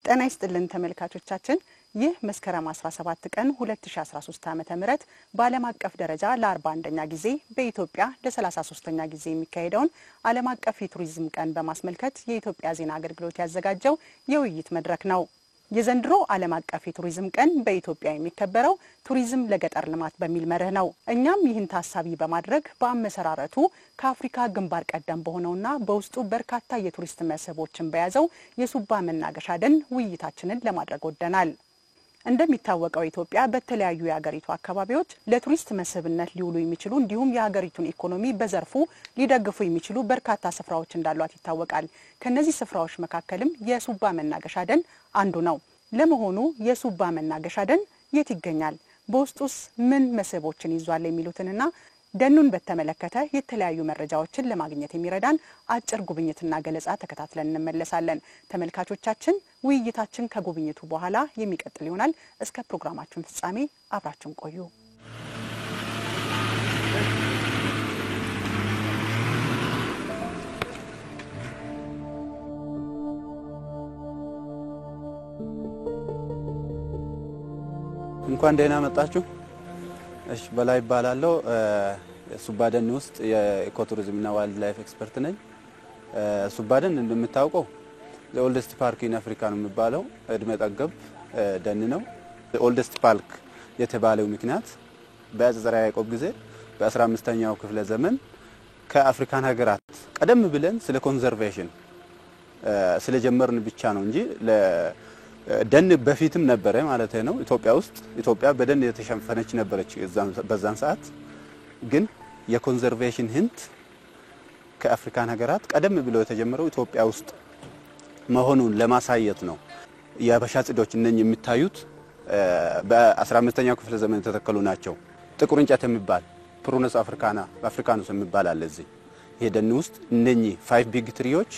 ጤና ይስጥልን ተመልካቾቻችን ይህ መስከረም 17 ቀን 2013 ዓ.ም በዓለም አቀፍ ደረጃ ለ41ኛ ጊዜ በኢትዮጵያ ለ33ኛ ጊዜ የሚካሄደውን ዓለም አቀፍ የቱሪዝም ቀን በማስመልከት የኢትዮጵያ ዜና አገልግሎት ያዘጋጀው የውይይት መድረክ ነው። የዘንድሮ ዓለም አቀፍ የቱሪዝም ቀን በኢትዮጵያ የሚከበረው ቱሪዝም ለገጠር ልማት በሚል መርህ ነው። እኛም ይህን ታሳቢ በማድረግ በአመሰራረቱ ከአፍሪካ ግንባር ቀደም በሆነውና በውስጡ በርካታ የቱሪስት መስህቦችን በያዘው የሱባ መናገሻ ደን ውይይታችንን ለማድረግ ወደናል። እንደሚታወቀው ኢትዮጵያ በተለያዩ የሀገሪቱ አካባቢዎች ለቱሪስት መስህብነት ሊውሉ የሚችሉ እንዲሁም የሀገሪቱን ኢኮኖሚ በዘርፉ ሊደግፉ የሚችሉ በርካታ ስፍራዎች እንዳሏት ይታወቃል። ከነዚህ ስፍራዎች መካከልም የሱባ መናገሻ ደን አንዱ ነው። ለመሆኑ የሱባ መናገሻ ደን የት ይገኛል? በውስጡስ ምን መስህቦችን ይዟል? የሚሉትንና ደኑን በተመለከተ የተለያዩ መረጃዎችን ለማግኘት የሚረዳን አጭር ጉብኝትና ገለጻ ተከታትለን እንመለሳለን። ተመልካቾቻችን ውይይታችን ከጉብኝቱ በኋላ የሚቀጥል ይሆናል። እስከ ፕሮግራማችን ፍጻሜ አብራችሁን ቆዩ። እንኳን ደህና መጣችሁ። እሺ በላይ ይባላልው ሱባ ደን ውስጥ የኢኮቱሪዝምና ዋይልድ ላይፍ ኤክስፐርት ነኝ። ሱባ ደን እንደምታውቀው ኦልደስት ፓርክ ኢን አፍሪካ ነው የሚባለው እድሜ ጠገብ ደን ነው። ኦልደስት ፓርክ የተባለው ምክንያት በአጼ ያዕቆብ ጊዜ በ15ኛው ክፍለ ዘመን ከአፍሪካን ሀገራት ቀደም ብለን ስለ ኮንዘርቬሽን ስለጀመርን ብቻ ነው እንጂ ደን በፊትም ነበረ ማለት ነው። ኢትዮጵያ በደን የተሸፈነች ነበረች በዛን ሰዓት። ግን የኮንዘርቬሽን ህንት ከአፍሪካን ሀገራት ቀደም ብሎ የተጀመረው ኢትዮጵያ ውስጥ መሆኑን ለማሳየት ነው። የአበሻ ጽዶች እነኚህ የሚታዩት በ15ኛው ክፍለ ዘመን የተተከሉ ናቸው። ጥቁር እንጨት የሚባል ፕሩነስ አፍሪካኑስ የሚባል አለ እዚህ። ይሄ ደን ውስጥ እነኚህ 5 ቢግ ትሪዎች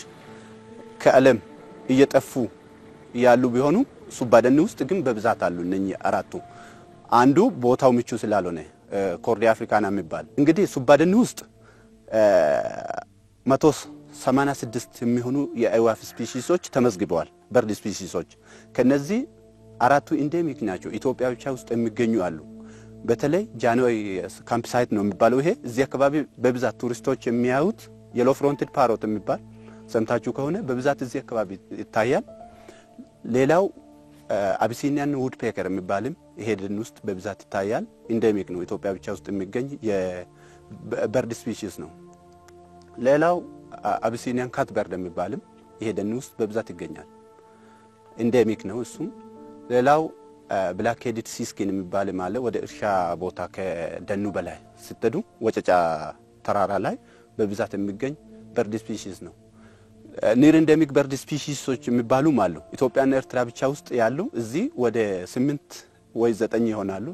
ከዓለም እየጠፉ ያሉ ቢሆኑ ሱባ ደን ውስጥ ግን በብዛት አሉ። እነኚህ አራቱ አንዱ ቦታው ምቹ ስላልሆነ ኮርዲ አፍሪካና የሚባል እንግዲህ ሱባ ደን ውስጥ 186 የሚሆኑ የአይዋፍ ስፒሺሶች ተመዝግበዋል። በርድ ስፒሺሶች ከነዚህ አራቱ ኢንዴሚክ ናቸው። ኢትዮጵያ ብቻ ውስጥ የሚገኙ አሉ። በተለይ ጃንሆይ ካምፕ ሳይት ነው የሚባለው። ይሄ እዚህ አካባቢ በብዛት ቱሪስቶች የሚያዩት የሎ ፍሮንትድ ፓሮት የሚባል ሰምታችሁ ከሆነ በብዛት እዚህ አካባቢ ይታያል። ሌላው አቢሲኒያን ውድ ፔከር የሚባልም ይሄ ደን ውስጥ በብዛት ይታያል። ኢንዴሚክ ነው። ኢትዮጵያ ብቻ ውስጥ የሚገኝ የበርድ ስፒሺስ ነው። ሌላው አቢሲኒያን ካት በርድ የሚባልም ይሄ ደን ውስጥ በብዛት ይገኛል። ኢንዴሚክ ነው እሱም። ሌላው ብላክ ሄድድ ሲስኪን የሚባል ማለት ወደ እርሻ ቦታ ከደኑ በላይ ስትሄዱ ወጨጫ ተራራ ላይ በብዛት የሚገኝ በርድ ስፒሺስ ነው። ኒር ኢንዴሚክ በርድ ስፒሺሶች የሚባሉም አሉ። ኢትዮጵያና ኤርትራ ብቻ ውስጥ ያሉ እዚህ ወደ 8 ወይ 9 ይሆናሉ።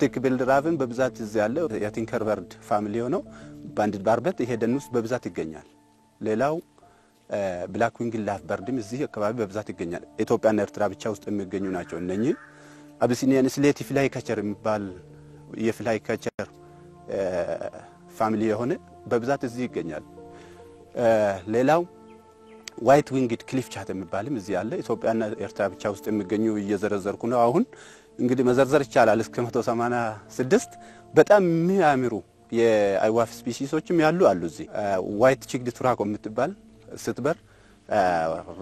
ቲክ ቢልድራቭን በብዛት እዚህ ያለ የቲንከር በርድ ፋሚሊ ሆነው ባንዲድ ባርበት ይሄ ደን ውስጥ በብዛት ይገኛል። ሌላው ብላክ ዊንግ ላፍ በርድም እዚህ አካባቢ በብዛት ይገኛል። ኢትዮጵያና ኤርትራ ብቻ ውስጥ የሚገኙ ናቸው። እነኚህ አቢሲኒያን ስሌቲ ፍላይ ካቸር የሚባል የፍላይ ካቸር ፋሚሊ የሆነ በብዛት እዚህ ይገኛል። ሌላው ዋይት ዊንግድ ክሊፍ ቻት የሚባልም እዚህ ያለ ኢትዮጵያና ኤርትራ ብቻ ውስጥ የሚገኙ እየዘረዘርኩ ነው። አሁን እንግዲህ መዘርዘር ይቻላል እስከ 186 በጣም የሚያምሩ የአይዋፍ ስፒሺሶችም ያሉ አሉ እዚህ። ዋይት ቺክድ ቱራኮ የምትባል ስትበር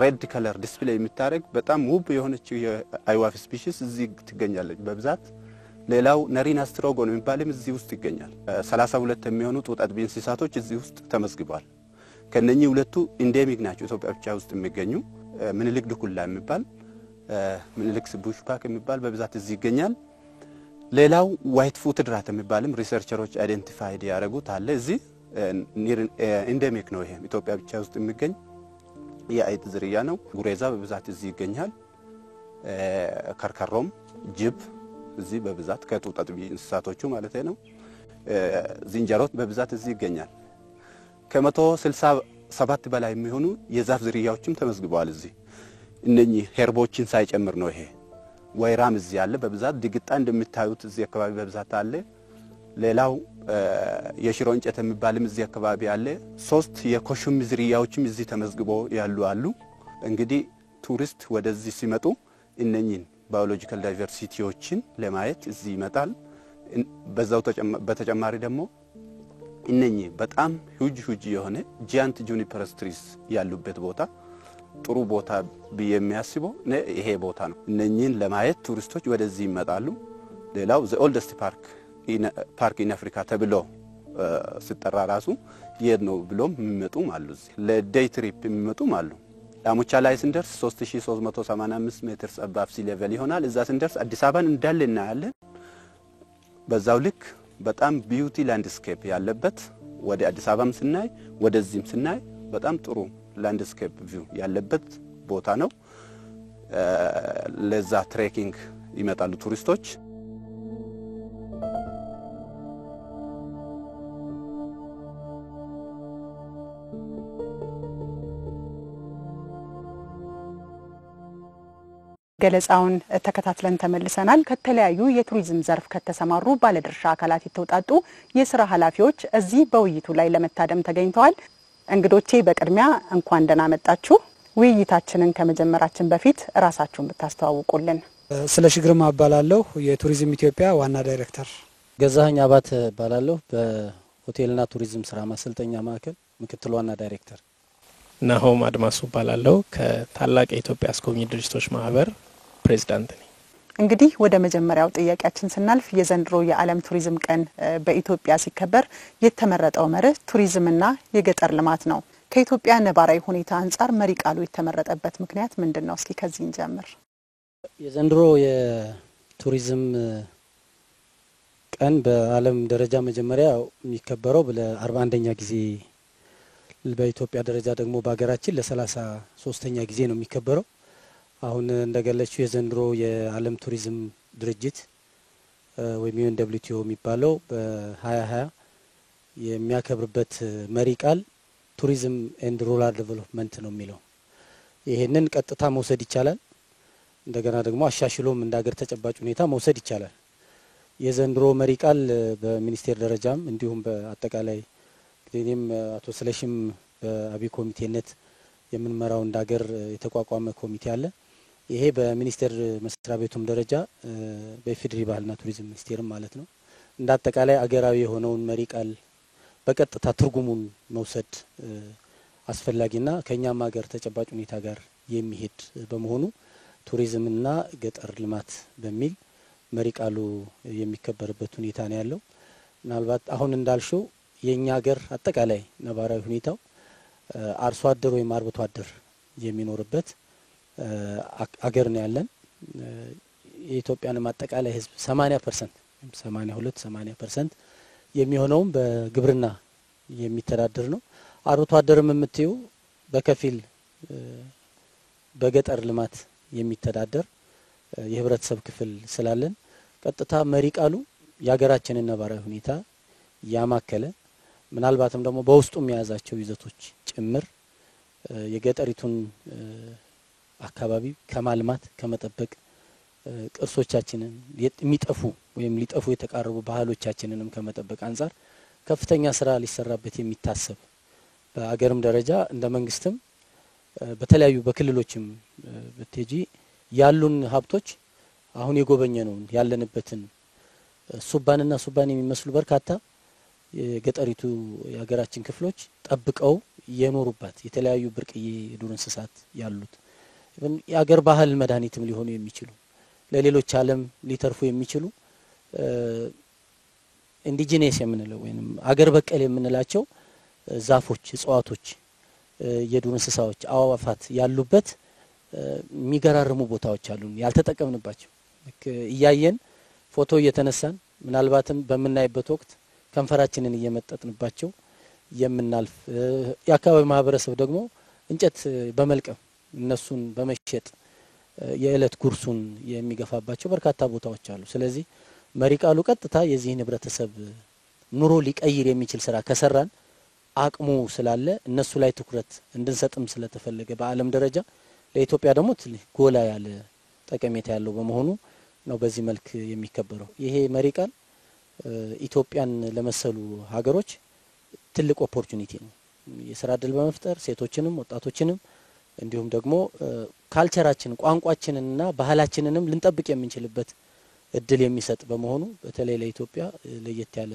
ሬድ ከለር ዲስፕሌይ የምታረግ በጣም ውብ የሆነች የአይዋፍ ስፒሺስ እዚህ ትገኛለች በብዛት። ሌላው ነሪና ስትሮጎን የሚባልም እዚህ ውስጥ ይገኛል። 32 የሚሆኑ ጡት አጥቢ እንስሳቶች እዚህ ውስጥ ተመዝግበዋል። ከነኚህ ሁለቱ ኢንዴሚክ ናቸው ኢትዮጵያ ብቻ ውስጥ የሚገኙ። ምኒልክ ዱኩላ የሚባል ምኒልክ ቡሽ ፓክ የሚባል በብዛት እዚህ ይገኛል። ሌላው ዋይት ፉትድ ራት የሚባልም ሪሰርቸሮች አይደንቲፋይድ ያደረጉት አለ እዚህ። ኢንዴሚክ ነው። ይሄ ኢትዮጵያ ብቻ ውስጥ የሚገኝ የአይጥ ዝርያ ነው። ጉሬዛ በብዛት እዚህ ይገኛል። ከርከሮም ጅብ እዚህ በብዛት ከጡት አጥቢ እንስሳቶቹ ማለት ነው። ዝንጀሮት በብዛት እዚህ ይገኛል። ከ167 በላይ የሚሆኑ የዛፍ ዝርያዎችም ተመዝግበዋል እዚህ። እነኚህ ሄርቦችን ሳይጨምር ነው። ይሄ ወይራም እዚህ ያለ በብዛት ድግጣ እንደምታዩት እዚህ አካባቢ በብዛት አለ። ሌላው የሽሮ እንጨት የሚባልም እዚህ አካባቢ አለ። 3 የኮሹም ዝርያዎችም እዚህ ተመዝግበው ያሉ አሉ። እንግዲህ ቱሪስት ወደዚህ ሲመጡ እነኚህን ባዮሎጂካል ዳይቨርሲቲዎችን ለማየት እዚህ ይመጣል። በዛው በተጨማሪ ደግሞ እነኚህ በጣም ሁጅ የሆነ ጃይንት ጁኒፐር ትሪስ ያሉበት ቦታ ጥሩ ቦታ የሚያስበው ይሄ ቦታ ነው። እነኚህን ለማየት ቱሪስቶች ወደዚህ ይመጣሉ። ሌላው ዘ ኦልደስት ፓርክ ኢን አፍሪካ ተብሎ ሲጠራ ራሱ የት ነው ብሎም የሚመጡም አሉ። እዚህ ለዴይ ትሪፕ የሚመጡም አሉ። ዳሞቻ ላይ ስንደርስ 3385 ሜትር አባቭ ሲ ሌቨል ይሆናል። እዛ ስንደርስ አዲስ አበባን እንዳለ እናያለን። በዛው ልክ በጣም ቢዩቲ ላንድስኬፕ ያለበት ወደ አዲስ አበባም ስናይ ወደዚህም ስናይ በጣም ጥሩ ላንድስኬፕ ቪው ያለበት ቦታ ነው። ለዛ ትሬኪንግ ይመጣሉ ቱሪስቶች። ገለጻውን ተከታትለን ተመልሰናል። ከተለያዩ የቱሪዝም ዘርፍ ከተሰማሩ ባለድርሻ አካላት የተውጣጡ የሥራ ኃላፊዎች እዚህ በውይይቱ ላይ ለመታደም ተገኝተዋል። እንግዶቼ በቅድሚያ እንኳን ደህና መጣችሁ። ውይይታችንን ከመጀመራችን በፊት ራሳችሁን ብታስተዋውቁልን። ስለሺ ግርማ እባላለሁ፣ የቱሪዝም ኢትዮጵያ ዋና ዳይሬክተር። ገዛኸኝ አባተ እባላለሁ፣ በሆቴልና ቱሪዝም ስራ ማሰልጠኛ ማዕከል ምክትል ዋና ዳይሬክተር። ናሆም አድማሱ እባላለሁ፣ ከታላቅ የኢትዮጵያ አስጎብኚ ድርጅቶች ማህበር ፕሬዝዳንት ነኝ። እንግዲህ ወደ መጀመሪያው ጥያቄያችን ስናልፍ የዘንድሮ የዓለም ቱሪዝም ቀን በኢትዮጵያ ሲከበር የተመረጠው መርህ ቱሪዝምና የገጠር ልማት ነው። ከኢትዮጵያ ነባራዊ ሁኔታ አንጻር መሪ ቃሉ የተመረጠበት ምክንያት ምንድነው? እስኪ ከዚህ እንጀምር። የዘንድሮ የቱሪዝም ቀን በዓለም ደረጃ መጀመሪያ የሚከበረው ለ41ኛ ጊዜ፣ በኢትዮጵያ ደረጃ ደግሞ በአገራችን ለ33ኛ ጊዜ ነው የሚከበረው። አሁን እንደገለጹ የዘንድሮ የዓለም ቱሪዝም ድርጅት ወይም UNWTO የሚባለው በ2020 የሚያከብርበት መሪ ቃል ቱሪዝም ኤንድ ሩራል ዴቨሎፕመንት ነው የሚለው። ይሄንን ቀጥታ መውሰድ ይቻላል፣ እንደገና ደግሞ አሻሽሎም እንዳገር ተጨባጭ ሁኔታ መውሰድ ይቻላል። የዘንድሮ መሪ ቃል በሚኒስቴር ደረጃም እንዲሁም በአጠቃላይ እኔም አቶ ስለሺም በአቢ ኮሚቴነት የምንመራው እንዳገር የተቋቋመ ኮሚቴ አለ። ይሄ በሚኒስቴር መስሪያ ቤቱም ደረጃ በኢፌዴሪ ባህልና ቱሪዝም ሚኒስቴርም ማለት ነው እንደ አጠቃላይ አገራዊ የሆነውን መሪ ቃል በቀጥታ ትርጉሙን መውሰድ አስፈላጊና ከኛም ሀገር ተጨባጭ ሁኔታ ጋር የሚሄድ በመሆኑ ቱሪዝምና ገጠር ልማት በሚል መሪ ቃሉ የሚከበርበት ሁኔታ ነው ያለው። ምናልባት አሁን እንዳልሽው የኛ ሀገር አጠቃላይ ነባራዊ ሁኔታው አርሶ አደር ወይም አርብቶ አደር የሚኖርበት አገር ነው ያለን። የኢትዮጵያንም አጠቃላይ ህዝብ 80% 82-80% የሚሆነውም በግብርና የሚተዳደር ነው። አርብቶ አደርም የምትዩ በከፊል በገጠር ልማት የሚተዳደር የህብረተሰብ ክፍል ስላለን ቀጥታ መሪ ቃሉ የሀገራችንን ነባራዊ ሁኔታ ያማከለ ምናልባትም ደግሞ በውስጡም የያዛቸው ይዘቶች ጭምር የገጠሪቱን አካባቢ ከማልማት ከመጠበቅ ቅርሶቻችንን የሚጠፉ ወይም ሊጠፉ የተቃረቡ ባህሎቻችንንም ከመጠበቅ አንፃር ከፍተኛ ስራ ሊሰራበት የሚታሰብ በአገርም ደረጃ እንደ መንግስትም በተለያዩ በክልሎችም በቴጂ ያሉን ሀብቶች አሁን የጎበኘነው ያለንበትን ሱባንና ሱባን የሚመስሉ በርካታ የገጠሪቱ የሀገራችን ክፍሎች ጠብቀው የኖሩባት የተለያዩ ብርቅዬ የዱር እንስሳት ያሉት የአገር ባህል መድኃኒትም ሊሆኑ የሚችሉ ለሌሎች ዓለም ሊተርፉ የሚችሉ ኢንዲጂነስ የምንለው ወይንም አገር በቀል የምንላቸው ዛፎች፣ እጽዋቶች፣ የዱር እንስሳዎች፣ አዋፋት ያሉበት የሚገራርሙ ቦታዎች አሉን ያልተጠቀምንባቸው። እያየን ፎቶ እየተነሳን ምናልባትም በመናይበት ወቅት ከንፈራችንን እየመጠጥንባቸው የምናልፍ የአካባቢ ማህበረሰብ ደግሞ እንጨት በመልቀም እነሱን በመሸጥ የእለት ጉርሱን የሚገፋባቸው በርካታ ቦታዎች አሉ። ስለዚህ መሪ ቃሉ ቀጥታ የዚህ ህብረተሰብ ኑሮ ሊቀይር የሚችል ስራ ከሰራን አቅሙ ስላለ እነሱ ላይ ትኩረት እንድንሰጥም ስለተፈለገ በአለም ደረጃ ለኢትዮጵያ ደግሞ ጎላ ያለ ጠቀሜታ ያለው በመሆኑ ነው በዚህ መልክ የሚከበረው። ይሄ መሪ ቃል ኢትዮጵያን ለመሰሉ ሀገሮች ትልቅ ኦፖርቹኒቲ ነው። የሥራ ዕድል በመፍጠር ሴቶችንም ወጣቶችንም እንዲሁም ደግሞ ካልቸራችን ቋንቋችንንና ባህላችንንም ልንጠብቅ የምንችልበት እድል የሚሰጥ በመሆኑ በተለይ ለኢትዮጵያ ለየት ያለ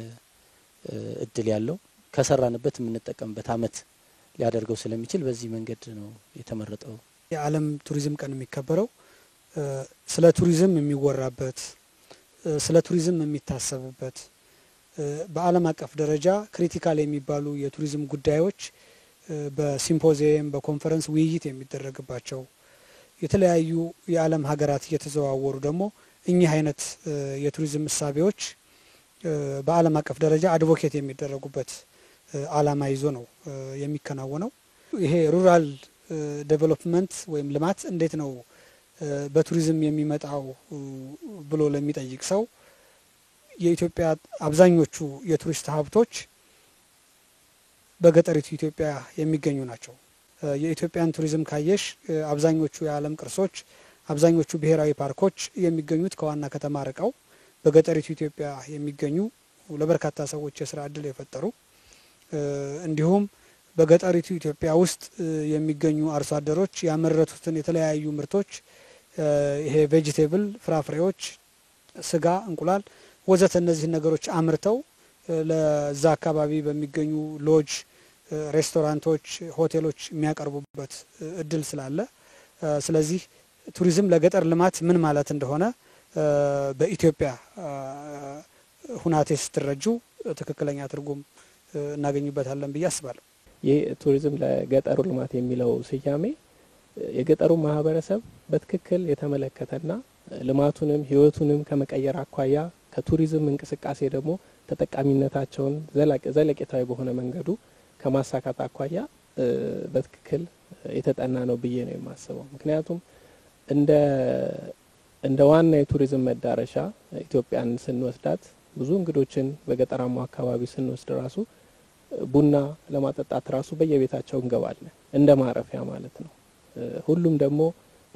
እድል ያለው ከሰራንበት የምንጠቀምበት አመት ሊያደርገው ስለሚችል በዚህ መንገድ ነው የተመረጠው። የዓለም ቱሪዝም ቀን የሚከበረው ስለ ቱሪዝም የሚወራበት ስለ ቱሪዝም የሚታሰብበት በዓለም አቀፍ ደረጃ ክሪቲካል የሚባሉ የቱሪዝም ጉዳዮች በሲምፖዚየም በኮንፈረንስ ውይይት የሚደረግባቸው የተለያዩ የዓለም ሀገራት እየተዘዋወሩ ደግሞ እኚህ አይነት የቱሪዝም እሳቤዎች በዓለም አቀፍ ደረጃ አድቮኬት የሚደረጉበት ዓላማ ይዞ ነው የሚከናወነው። ይሄ ሩራል ዴቨሎፕመንት ወይም ልማት እንዴት ነው በቱሪዝም የሚመጣው ብሎ ለሚጠይቅ ሰው የኢትዮጵያ አብዛኞቹ የቱሪስት ሀብቶች በገጠሪቱ ኢትዮጵያ የሚገኙ ናቸው። የኢትዮጵያን ቱሪዝም ካየሽ አብዛኞቹ የዓለም ቅርሶች አብዛኞቹ ብሔራዊ ፓርኮች የሚገኙት ከዋና ከተማ ርቀው በገጠሪቱ ኢትዮጵያ የሚገኙ ለበርካታ ሰዎች የስራ እድል የፈጠሩ እንዲሁም በገጠሪቱ ኢትዮጵያ ውስጥ የሚገኙ አርሶ አደሮች ያመረቱትን የተለያዩ ምርቶች ይሄ ቬጂቴብል ፍራፍሬዎች፣ ስጋ፣ እንቁላል ወዘተ እነዚህ ነገሮች አምርተው ለዛ አካባቢ በሚገኙ ሎጅ፣ ሬስቶራንቶች፣ ሆቴሎች የሚያቀርቡበት እድል ስላለ ስለዚህ ቱሪዝም ለገጠር ልማት ምን ማለት እንደሆነ በኢትዮጵያ ሁናቴ ስትረጁ ትክክለኛ ትርጉም እናገኝበታለን ብዬ አስባለሁ። ይህ ቱሪዝም ለገጠሩ ልማት የሚለው ስያሜ የገጠሩ ማህበረሰብ በትክክል የተመለከተና ልማቱንም ህይወቱንም ከመቀየር አኳያ ከቱሪዝም እንቅስቃሴ ደግሞ ተጠቃሚነታቸውን ዘለቄታዊ በሆነ መንገዱ ከማሳካት አኳያ በትክክል የተጠና ነው ብዬ ነው የማስበው። ምክንያቱም እንደ ዋና የቱሪዝም መዳረሻ ኢትዮጵያን ስንወስዳት ብዙ እንግዶችን በገጠራማው አካባቢ ስንወስድ ራሱ ቡና ለማጠጣት ራሱ በየቤታቸው እንገባለን እንደ ማረፊያ ማለት ነው። ሁሉም ደግሞ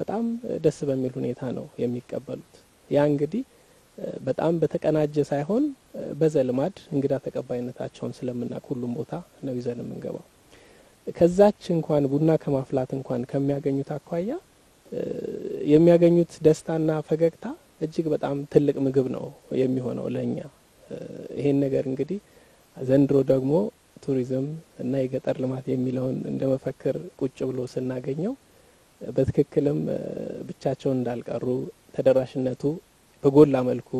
በጣም ደስ በሚል ሁኔታ ነው የሚቀበሉት። ያ እንግዲህ በጣም በተቀናጀ ሳይሆን በዘልማድ እንግዳ ተቀባይነታቸውን ስለምናውቅ ሁሉም ቦታ ነው ይዘን የምንገባው። ከዛች እንኳን ቡና ከማፍላት እንኳን ከሚያገኙት አኳያ የሚያገኙት ደስታና ፈገግታ እጅግ በጣም ትልቅ ምግብ ነው የሚሆነው ለኛ። ይሄን ነገር እንግዲህ ዘንድሮ ደግሞ ቱሪዝም እና የገጠር ልማት የሚለውን እንደመፈክር ቁጭ ብሎ ስናገኘው በትክክልም ብቻቸውን እንዳልቀሩ ተደራሽነቱ በጎላ መልኩ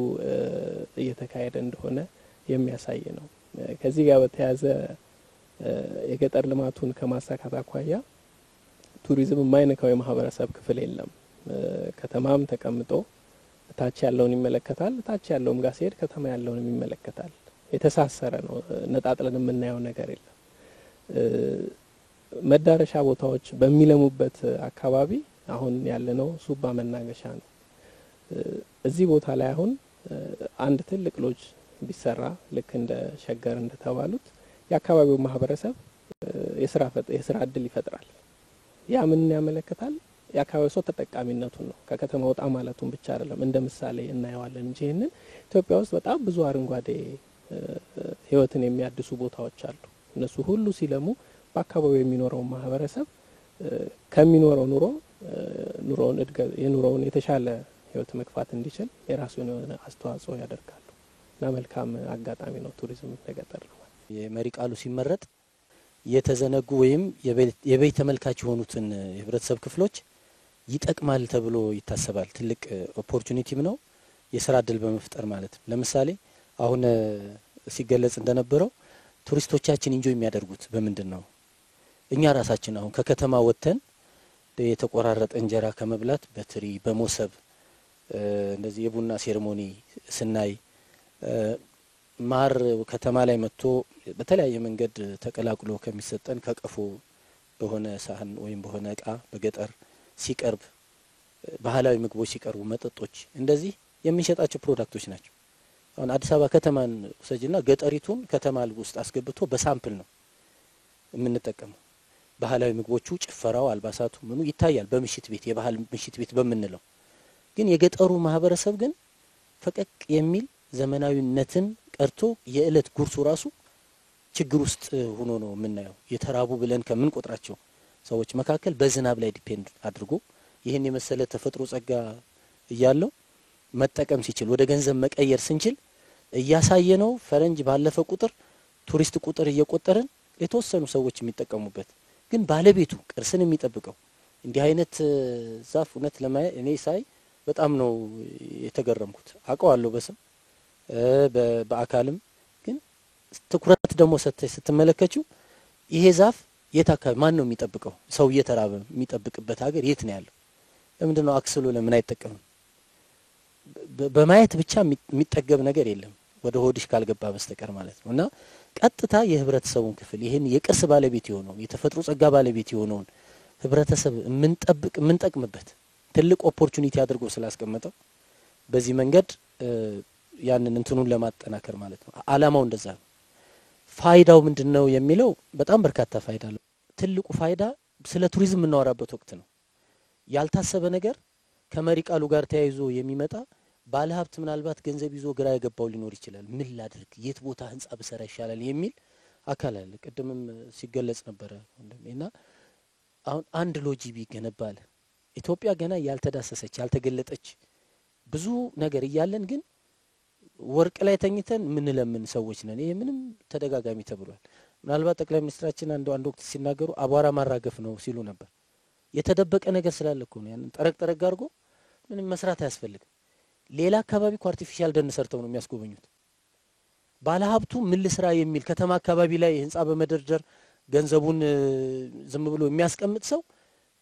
እየተካሄደ እንደሆነ የሚያሳይ ነው። ከዚህ ጋር በተያያዘ የገጠር ልማቱን ከማሳካት አኳያ ቱሪዝም የማይነካው የማህበረሰብ ክፍል የለም። ከተማም ተቀምጦ ታች ያለውን ይመለከታል፣ ታች ያለውም ጋር ሲሄድ ከተማ ያለውን ይመለከታል። የተሳሰረ ነው። ነጣጥለን የምናየው ነገር የለም። መዳረሻ ቦታዎች በሚለሙበት አካባቢ አሁን ያለነው ሱባ መናገሻ ነው። እዚህ ቦታ ላይ አሁን አንድ ትልቅ ሎጅ ቢሰራ ልክ እንደ ሸገር እንደተባሉት የአካባቢው ማህበረሰብ የስራ እድል ይፈጥራል። ያ ምን ያመለክታል? የአካባቢው ሰው ተጠቃሚነቱን ነው። ከከተማ ወጣ ማለቱን ብቻ አይደለም፣ እንደ ምሳሌ እናየዋለን እንጂ ይሄንን ኢትዮጵያ ውስጥ በጣም ብዙ አረንጓዴ ህይወትን የሚያድሱ ቦታዎች አሉ። እነሱ ሁሉ ሲለሙ በአካባቢው የሚኖረው ማህበረሰብ ከሚኖረው የኑሮውን የተሻለ ህይወት መግፋት እንዲችል የራሱን የሆነ አስተዋጽኦ ያደርጋሉ እና መልካም አጋጣሚ ነው ቱሪዝም ለገጠር ነው። የመሪ ቃሉ ሲመረጥ የተዘነጉ ወይም የቤት ተመልካች የሆኑትን የህብረተሰብ ክፍሎች ይጠቅማል ተብሎ ይታሰባል። ትልቅ ኦፖርቹኒቲም ነው የስራ እድል በመፍጠር ማለት ነው። ለምሳሌ አሁን ሲገለጽ እንደነበረው ቱሪስቶቻችን ኢንጆይ የሚያደርጉት በምንድን ነው? እኛ ራሳችን አሁን ከከተማ ወጥተን የተቆራረጠ እንጀራ ከመብላት በትሪ በሞሰብ እንደዚህ የቡና ሴሬሞኒ ስናይ ማር ከተማ ላይ መጥቶ በተለያየ መንገድ ተቀላቅሎ ከሚሰጠን ከቀፎ በሆነ ሳህን ወይም በሆነ እቃ በገጠር ሲቀርብ ባህላዊ ምግቦች ሲቀርቡ መጠጦች እንደዚህ የምንሸጣቸው ፕሮዳክቶች ናቸው። አሁን አዲስ አበባ ከተማን ወሰጅና ገጠሪቱን ከተማ ውስጥ አስገብቶ በሳምፕል ነው የምንጠቀመው። ባህላዊ ምግቦቹ፣ ጭፈራው፣ አልባሳቱ ምኑ ይታያል በምሽት ቤት የባህል ምሽት ቤት በመንለው። ግን የገጠሩ ማህበረሰብ ግን ፈቀቅ የሚል ዘመናዊነትን ቀርቶ የእለት ጉርሱ ራሱ ችግር ውስጥ ሆኖ ነው የምናየው። የተራቡ ብለን ከምን ቆጥራቸው ሰዎች መካከል በዝናብ ላይ ዲፔንድ አድርጎ ይህን የመሰለ ተፈጥሮ ጸጋ እያለው መጠቀም ሲችል ወደ ገንዘብ መቀየር ስንችል እያሳየነው ፈረንጅ ባለፈ ቁጥር ቱሪስት ቁጥር እየቆጠረን የተወሰኑ ሰዎች የሚጠቀሙበት ግን ባለቤቱ ቅርስን የሚጠብቀው እንዲህ አይነት ዛፍ እውነት ለማየት እኔ ሳይ በጣም ነው የተገረምኩት። አውቀዋለሁ በስም በአካልም ግን ትኩረት ደግሞ ስትመለከቱ ይሄ ዛፍ የት አካባቢ ማን ነው የሚጠብቀው? ሰው እየተራበ የሚጠብቅበት ሀገር የት ነው ያለው? ለምንድን ነው አክስሎ ለምን አይጠቀምም? በማየት ብቻ የሚጠገብ ነገር የለም ወደ ሆድሽ ካልገባ በስተቀር ማለት ነው። እና ቀጥታ የህብረተሰቡን ክፍል ይሄን የቅርስ ባለቤት የሆነው የተፈጥሮ ጸጋ ባለቤት የሆነውን ህብረተሰብ የምንጠቅምበት ትልቅ ኦፖርቹኒቲ አድርጎ ስላስቀመጠው በዚህ መንገድ ያንን እንትኑን ለማጠናከር ማለት ነው። አላማው እንደዛ ነው። ፋይዳው ምንድነው የሚለው በጣም በርካታ ፋይዳ አለው። ትልቁ ፋይዳ ስለ ቱሪዝም የምናወራበት ወቅት ነው። ያልታሰበ ነገር ከመሪ ቃሉ ጋር ተያይዞ የሚመጣ ባለሀብት ምናልባት ገንዘብ ይዞ ግራ የገባው ሊኖር ይችላል። ምን ላድርግ፣ የት ቦታ ህንጻ ብሰራ ይሻላል የሚል አካል አለ። ቅድምም ሲገለጽ ነበረ ወንድሜና አሁን አንድ ሎጂ ቢገነባል ኢትዮጵያ ገና ያልተዳሰሰች ያልተገለጠች ብዙ ነገር እያለን ግን ወርቅ ላይ ተኝተን ምን ለምን ሰዎች ነን። ይሄ ምንም ተደጋጋሚ ተብሏል። ምናልባት ጠቅላይ ሚኒስትራችን አንድ ወቅት ሲናገሩ አቧራ ማራገፍ ነው ሲሉ ነበር። የተደበቀ ነገር ስላለ እኮ ነው። ያን ጠረቅ አድርጎ ምንም መስራት አያስፈልግም። ሌላ አካባቢ አርቲፊሻል ደን ሰርተው ነው የሚያስጎበኙት። ባለሀብቱ ምን ልስራ የሚል ከተማ አካባቢ ላይ ህንጻ በመደርደር ገንዘቡን ዝም ብሎ የሚያስቀምጥ ሰው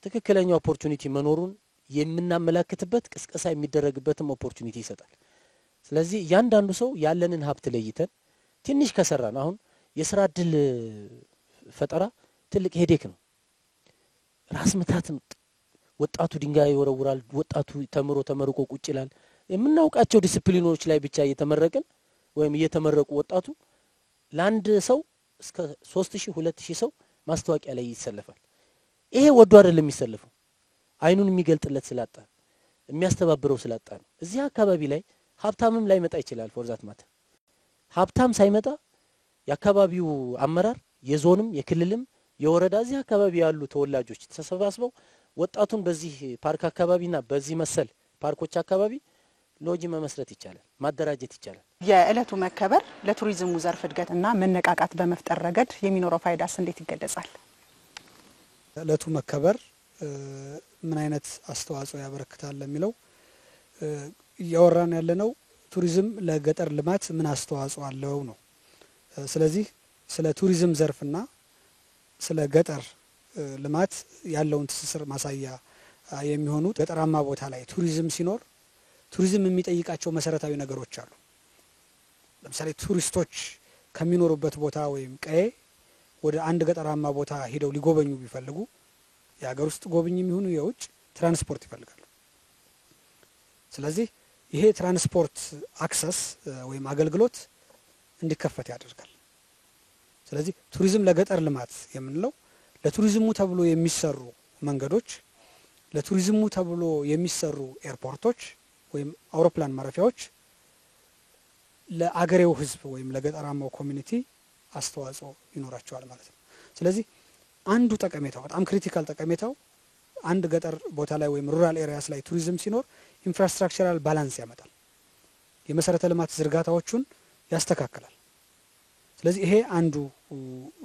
ትክክለኛ ኦፖርቹኒቲ መኖሩን የምናመላክትበት ቅስቀሳ የሚደረግበትም ኦፖርቹኒቲ ይሰጣል። ስለዚህ እያንዳንዱ ሰው ያለንን ሀብት ለይተን ትንሽ ከሰራን አሁን የስራ እድል ፈጠራ ትልቅ ሄዴክ ነው። ራስ ምታት ነው። ወጣቱ ድንጋይ ይወረውራል። ወጣቱ ተመርቆ ቁጭ ይላል። የምናውቃቸው ዲሲፕሊኖች ላይ ብቻ እየተመረቅን ወይም እየተመረቁ ወጣቱ ለአንድ ሰው እስከ 3000 2000 ሰው ማስታወቂያ ላይ ይሰለፋል። ይሄ ወዶ አይደለም የሚሰለፈው፣ አይኑን የሚገልጥለት ስላጣ የሚያስተባብረው ስላጣ ነው። እዚህ አካባቢ ላይ ሀብታምም ላይ መጣ ይችላል። ፎርዛት ማታ ሀብታም ሳይመጣ የአካባቢው አመራር የዞንም የክልልም የወረዳ እዚህ አካባቢ ያሉ ተወላጆች ተሰባስበው ወጣቱን በዚህ ፓርክ አካባቢና በዚህ መሰል ፓርኮች አካባቢ ሎጂ መመስረት ይቻላል፣ ማደራጀት ይቻላል። የዕለቱ መከበር ለቱሪዝሙ ዘርፍ እድገትና መነቃቃት በመፍጠር ረገድ የሚኖረው ፋይዳስ እንዴት ይገለጻል? ዕለቱ መከበር ምን አይነት አስተዋጽኦ ያበረክታል ለሚለው እያወራን ያለነው ቱሪዝም ለገጠር ልማት ምን አስተዋጽኦ አለው ነው። ስለዚህ ስለ ቱሪዝም ዘርፍና ስለ ገጠር ልማት ያለውን ትስስር ማሳያ የሚሆኑ ገጠራማ ቦታ ላይ ቱሪዝም ሲኖር ቱሪዝም የሚጠይቃቸው መሰረታዊ ነገሮች አሉ። ለምሳሌ ቱሪስቶች ከሚኖሩበት ቦታ ወይም ቀዬ ወደ አንድ ገጠራማ ቦታ ሄደው ሊጎበኙ ቢፈልጉ የሀገር ውስጥ ጎብኝ የሚሆኑ የውጭ ትራንስፖርት ይፈልጋሉ። ስለዚህ ይሄ ትራንስፖርት አክሰስ ወይም አገልግሎት እንዲከፈት ያደርጋል። ስለዚህ ቱሪዝም ለገጠር ልማት የምንለው ለቱሪዝሙ ተብሎ የሚሰሩ መንገዶች፣ ለቱሪዝሙ ተብሎ የሚሰሩ ኤርፖርቶች ወይም አውሮፕላን ማረፊያዎች ለአገሬው ህዝብ ወይም ለገጠራማው ኮሚኒቲ አስተዋጽኦ ይኖራቸዋል ማለት ነው። ስለዚህ አንዱ ጠቀሜታው በጣም ክሪቲካል ጠቀሜታው አንድ ገጠር ቦታ ላይ ወይም ሩራል ኤሪያስ ላይ ቱሪዝም ሲኖር ኢንፍራስትራክቸራል ባላንስ ያመጣል። የመሰረተ ልማት ዝርጋታዎቹን ያስተካክላል። ስለዚህ ይሄ አንዱ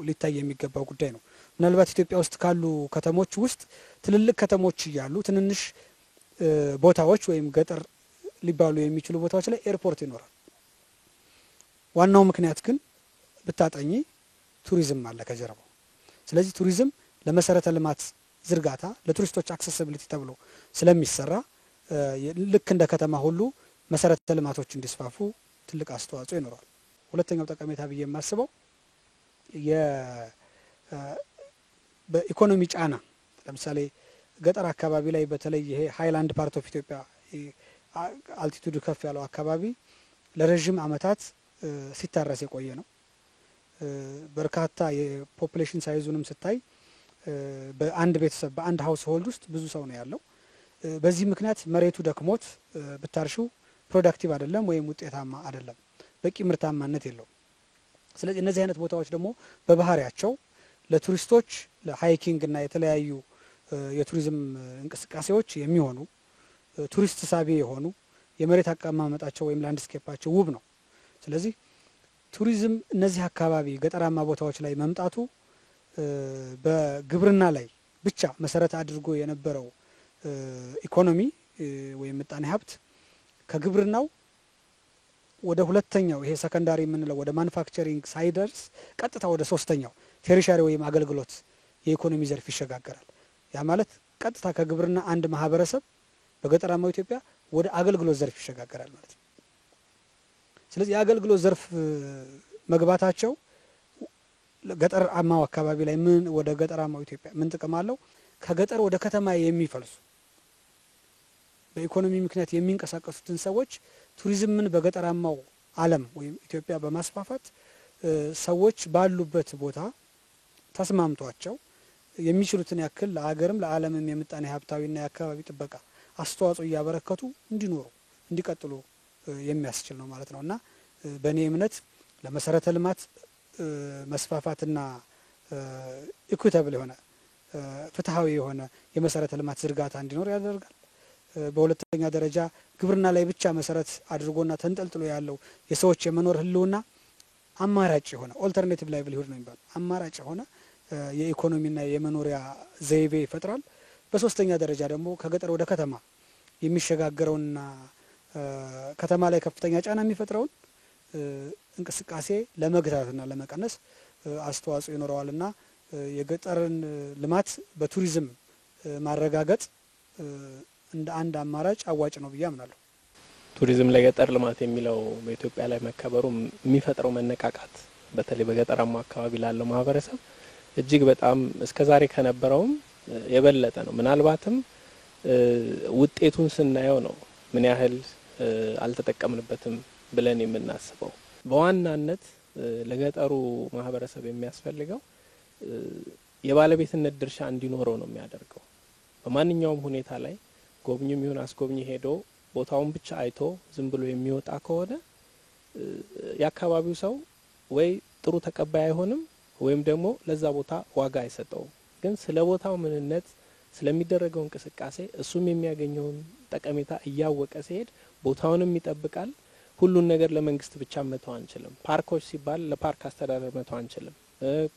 ሊታይ የሚገባው ጉዳይ ነው። ምናልባት ኢትዮጵያ ውስጥ ካሉ ከተሞች ውስጥ ትልልቅ ከተሞች እያሉ ትንንሽ ቦታዎች ወይም ገጠር ሊባሉ የሚችሉ ቦታዎች ላይ ኤርፖርት ይኖራል። ዋናው ምክንያት ግን ብታጠኚ ቱሪዝም አለ ከጀርባው። ስለዚህ ቱሪዝም ለመሰረተ ልማት ዝርጋታ ለቱሪስቶች አክሰሲቢሊቲ ተብሎ ስለሚሰራ ልክ እንደ ከተማ ሁሉ መሰረተ ልማቶች እንዲስፋፉ ትልቅ አስተዋጽኦ ይኖራል። ሁለተኛው ጠቀሜታ ብዬ የማስበው በኢኮኖሚ ጫና ለምሳሌ ገጠር አካባቢ ላይ በተለይ ይሄ ሃይላንድ ፓርት ኦፍ ኢትዮጵያ አልቲቱድ ከፍ ያለው አካባቢ ለረጅም አመታት ሲታረስ የቆየ ነው። በርካታ የፖፑሌሽን ሳይዙንም ስታይ በአንድ ቤተሰብ በአንድ ሃውስ ሆልድ ውስጥ ብዙ ሰው ነው ያለው። በዚህ ምክንያት መሬቱ ደክሞት ብታርሺው ፕሮዳክቲቭ አይደለም ወይም ውጤታማ አይደለም፣ በቂ ምርታማነት የለውም። ስለዚህ እነዚህ አይነት ቦታዎች ደግሞ በባህሪያቸው ለቱሪስቶች ለሃይኪንግ እና የተለያዩ የቱሪዝም እንቅስቃሴዎች የሚሆኑ ቱሪስት ሳቢ የሆኑ የመሬት አቀማመጣቸው ወይም ላንድስኬፓቸው ውብ ነው። ስለዚህ ቱሪዝም እነዚህ አካባቢ ገጠራማ ቦታዎች ላይ መምጣቱ በግብርና ላይ ብቻ መሰረት አድርጎ የነበረው ኢኮኖሚ ወይም ምጣኔ ሀብት ከግብርናው ወደ ሁለተኛው ይሄ ሰከንዳሪ የምንለው ወደ ማኑፋክቸሪንግ ሳይደርስ ቀጥታ ወደ ሶስተኛው ቴሪሻሪ ወይም አገልግሎት የኢኮኖሚ ዘርፍ ይሸጋገራል። ያ ማለት ቀጥታ ከግብርና አንድ ማህበረሰብ በገጠራማው ኢትዮጵያ ወደ አገልግሎት ዘርፍ ይሸጋገራል ማለት ነው። ስለዚህ የአገልግሎት ዘርፍ መግባታቸው ገጠራማው አካባቢ ላይ ምን ወደ ገጠራማው ኢትዮጵያ ምን ጥቅም አለው? ከገጠር ወደ ከተማ የሚፈልሱ በኢኮኖሚ ምክንያት የሚንቀሳቀሱትን ሰዎች ቱሪዝምን በገጠራማው ዓለም ወይም ኢትዮጵያ በማስፋፋት ሰዎች ባሉበት ቦታ ተስማምቷቸው የሚችሉትን ያክል ለሀገርም ለዓለምም የምጣኔ ሀብታዊና የአካባቢ ጥበቃ አስተዋጽኦ እያበረከቱ እንዲኖሩ እንዲቀጥሉ የሚያስችል ነው ማለት ነው እና በእኔ እምነት ለመሰረተ ልማት መስፋፋትና ኢኩዊታብል የሆነ ፍትሃዊ የሆነ የመሰረተ ልማት ዝርጋታ እንዲኖር ያደርጋል። በሁለተኛ ደረጃ ግብርና ላይ ብቻ መሰረት አድርጎና ተንጠልጥሎ ያለው የሰዎች የመኖር ህልውና አማራጭ የሆነ ኦልተርኔቲቭ ላይቭሊሁድ ነው የሚባለው አማራጭ የሆነ የኢኮኖሚና የመኖሪያ ዘይቤ ይፈጥራል። በሶስተኛ ደረጃ ደግሞ ከገጠር ወደ ከተማ የሚሸጋገረውና ከተማ ላይ ከፍተኛ ጫና የሚፈጥረውን እንቅስቃሴ ለመግታትና ለመቀነስ አስተዋጽኦ ይኖረዋልና የገጠርን ልማት በቱሪዝም ማረጋገጥ እንደ አንድ አማራጭ አዋጭ ነው ብዬ አምናለሁ። ቱሪዝም ለገጠር ልማት የሚለው በኢትዮጵያ ላይ መከበሩ የሚፈጥረው መነቃቃት በተለይ በገጠራማ አካባቢ ላለው ማህበረሰብ እጅግ በጣም እስከዛሬ ከነበረውም የበለጠ ነው። ምናልባትም ውጤቱን ስናየው ነው ምን ያህል አልተጠቀምንበትም ብለን የምናስበው። በዋናነት ለገጠሩ ማህበረሰብ የሚያስፈልገው የባለቤትነት ድርሻ እንዲኖረው ነው የሚያደርገው። በማንኛውም ሁኔታ ላይ ጎብኝም ይሁን አስጎብኝ ሄዶ ቦታውን ብቻ አይቶ ዝም ብሎ የሚወጣ ከሆነ የአካባቢው ሰው ወይ ጥሩ ተቀባይ አይሆንም ወይም ደግሞ ለዛ ቦታ ዋጋ አይሰጠውም። ግን ስለ ቦታው ምንነት ስለሚደረገው እንቅስቃሴ እሱም የሚያገኘውን ጠቀሜታ እያወቀ ሲሄድ ቦታውንም ይጠብቃል። ሁሉን ነገር ለመንግስት ብቻ መተው አንችልም። ፓርኮች ሲባል ለፓርክ አስተዳደር መተው አንችልም።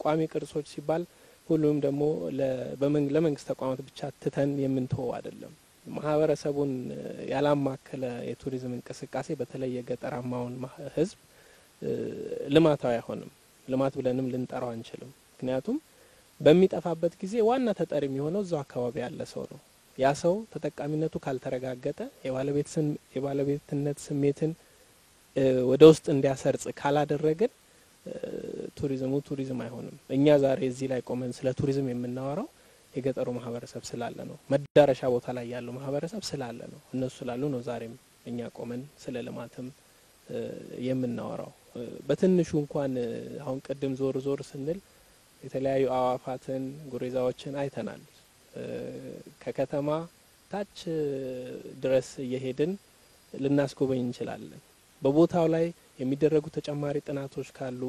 ቋሚ ቅርሶች ሲባል ሁሉም ደግሞ ለመንግስት ተቋማት ብቻ ትተን የምንተው አይደለም። ማህበረሰቡን ያላማከለ የቱሪዝም እንቅስቃሴ በተለይ የገጠራማውን ህዝብ ልማታዊ አይሆንም። ልማት ብለንም ልንጠራው አንችልም። ምክንያቱም በሚጠፋበት ጊዜ ዋና ተጠሪ የሚሆነው እዛው አካባቢ ያለ ሰው ነው። ያ ሰው ተጠቃሚነቱ ካልተረጋገጠ የባለቤትነት ስሜትን ወደ ውስጥ እንዲያሰርጽ ካላደረግን ቱሪዝም አይሆንም። እኛ ዛሬ እዚህ ላይ ቆመን ስለ ቱሪዝም የምናወራው የገጠሩ ማህበረሰብ ስላለ ነው። መዳረሻ ቦታ ላይ ያለው ማህበረሰብ ስላለ ነው። እነሱ ስላሉ ነው ዛሬም እኛ ቆመን ስለ ልማትም የምናወራው። በትንሹ እንኳን አሁን ቅድም ዞር ስንል የተለያዩ አዋፋትን ጉሬዛዎችን አይተናል። ከከተማ ታች ድረስ እየሄድን ልናስጎበኝ እንችላለን። በቦታው ላይ የሚደረጉ ተጨማሪ ጥናቶች ካሉ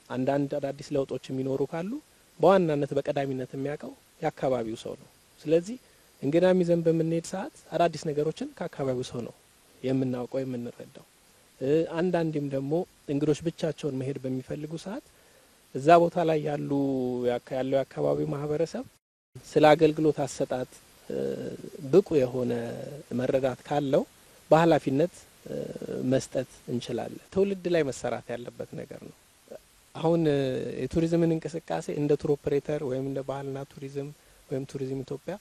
አንዳንድ አዳዲስ ለውጦች የሚኖሩ ካሉ በዋናነት በቀዳሚነት የሚያውቀው የአካባቢው ሰው ነው። ስለዚህ እንግዳ ይዘን በምንሄድ ሰዓት አዳዲስ ነገሮችን ከአካባቢው ሰው ነው የምናውቀው የምንረዳው። አንዳንዴም ደግሞ እንግዶች ብቻቸውን መሄድ በሚፈልጉ ሰዓት እዛ ቦታ ላይ ያለው የአካባቢው ማህበረሰብ ስለ አገልግሎት አሰጣጥ ብቁ የሆነ መረዳት ካለው በኃላፊነት መስጠት እንችላለን። ትውልድ ላይ መሰራት ያለበት ነገር ነው። አሁን የቱሪዝምን እንቅስቃሴ እንደ ቱር ኦፕሬተር ወይም እንደ ባህልና ቱሪዝም ወይም ቱሪዝም ኢትዮጵያ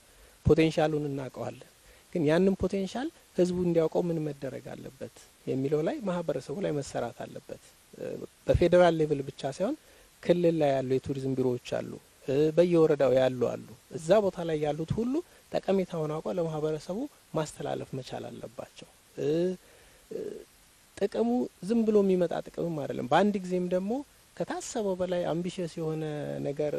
ፖቴንሻሉን እናውቀዋለን። ግን ያንን ፖቴንሻል ህዝቡ እንዲያውቀው ምን መደረግ አለበት የሚለው ላይ ማህበረሰቡ ላይ መሰራት አለበት። በፌዴራል ሌቭል ብቻ ሳይሆን ክልል ላይ ያሉ የቱሪዝም ቢሮዎች አሉ፣ በየወረዳው ያሉ አሉ። እዛ ቦታ ላይ ያሉት ሁሉ ጠቀሜታውን አውቀው ለማህበረሰቡ ማስተላለፍ መቻል አለባቸው። ጥቅሙ ዝም ብሎ የሚመጣ ጥቅምም አይደለም። በአንድ ጊዜም ደግሞ ከታሰበው በላይ አምቢሽየስ የሆነ ነገር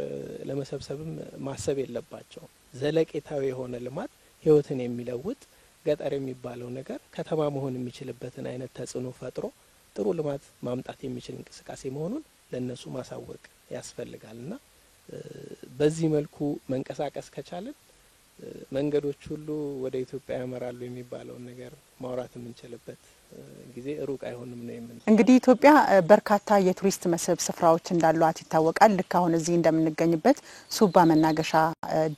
ለመሰብሰብም ማሰብ የለባቸው። ዘለቄታዊ የሆነ ልማት ህይወትን የሚለውጥ ገጠር የሚባለው ነገር ከተማ መሆን የሚችልበትን አይነት ተጽዕኖ ፈጥሮ ጥሩ ልማት ማምጣት የሚችል እንቅስቃሴ መሆኑን ለነሱ ማሳወቅ ያስፈልጋልና በዚህ መልኩ መንቀሳቀስ ከቻለን መንገዶች ሁሉ ወደ ኢትዮጵያ ያመራሉ የሚባለውን ነገር ማውራት የምንችልበት ጊዜ ሩቅ አይሆንም ነው የምን እንግዲህ ኢትዮጵያ በርካታ የቱሪስት መስህብ ስፍራዎች እንዳሏት ይታወቃል። ልክ አሁን እዚህ እንደምንገኝበት ሱባ መናገሻ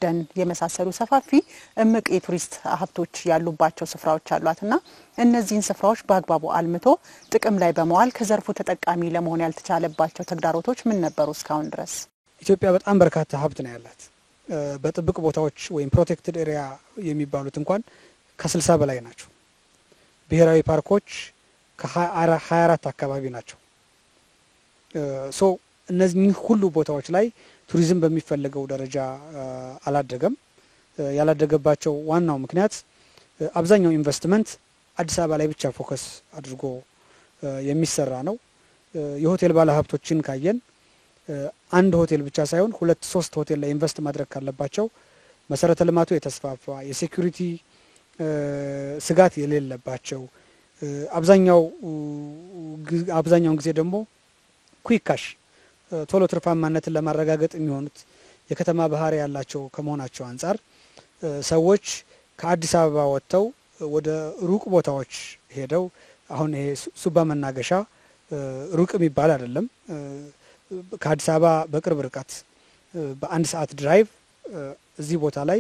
ደን የመሳሰሉ ሰፋፊ እምቅ የቱሪስት ሀብቶች ያሉባቸው ስፍራዎች አሏትና እነዚህን ስፍራዎች በአግባቡ አልምቶ ጥቅም ላይ በመዋል ከዘርፉ ተጠቃሚ ለመሆን ያልተቻለባቸው ተግዳሮቶች ምን ነበሩ እስካሁን ድረስ? ኢትዮጵያ በጣም በርካታ ሀብት ነው ያላት። በጥብቅ ቦታዎች ወይም ፕሮቴክትድ ኤሪያ የሚባሉት እንኳን ከ60 በላይ ናቸው። ብሔራዊ ፓርኮች ከ24 አካባቢ ናቸው። እነዚህ ሁሉ ቦታዎች ላይ ቱሪዝም በሚፈልገው ደረጃ አላደገም። ያላደገባቸው ዋናው ምክንያት አብዛኛው ኢንቨስትመንት አዲስ አበባ ላይ ብቻ ፎከስ አድርጎ የሚሰራ ነው። የሆቴል ባለሀብቶችን ካየን አንድ ሆቴል ብቻ ሳይሆን 2-3 ሆቴል ላይ ኢንቨስት ማድረግ ካለባቸው መሰረተ ልማቱ የተስፋፋ የሴኩሪቲ ስጋት የሌለባቸው አብዛኛውን ጊዜ ደግሞ ኩዊክ ካሽ ቶሎ ትርፋማነትን ለማረጋገጥ የሚሆኑት የከተማ ባህሪ ያላቸው ከመሆናቸው አንፃር ሰዎች ከአዲስ አበባ ወጥተው ወደ ሩቅ ቦታዎች ሄደው አሁን ይሄ ሱባ መናገሻ ሩቅ የሚባል አይደለም። ከአዲስ አበባ በቅርብ ርቀት በአንድ ሰዓት ድራይቭ እዚህ ቦታ ላይ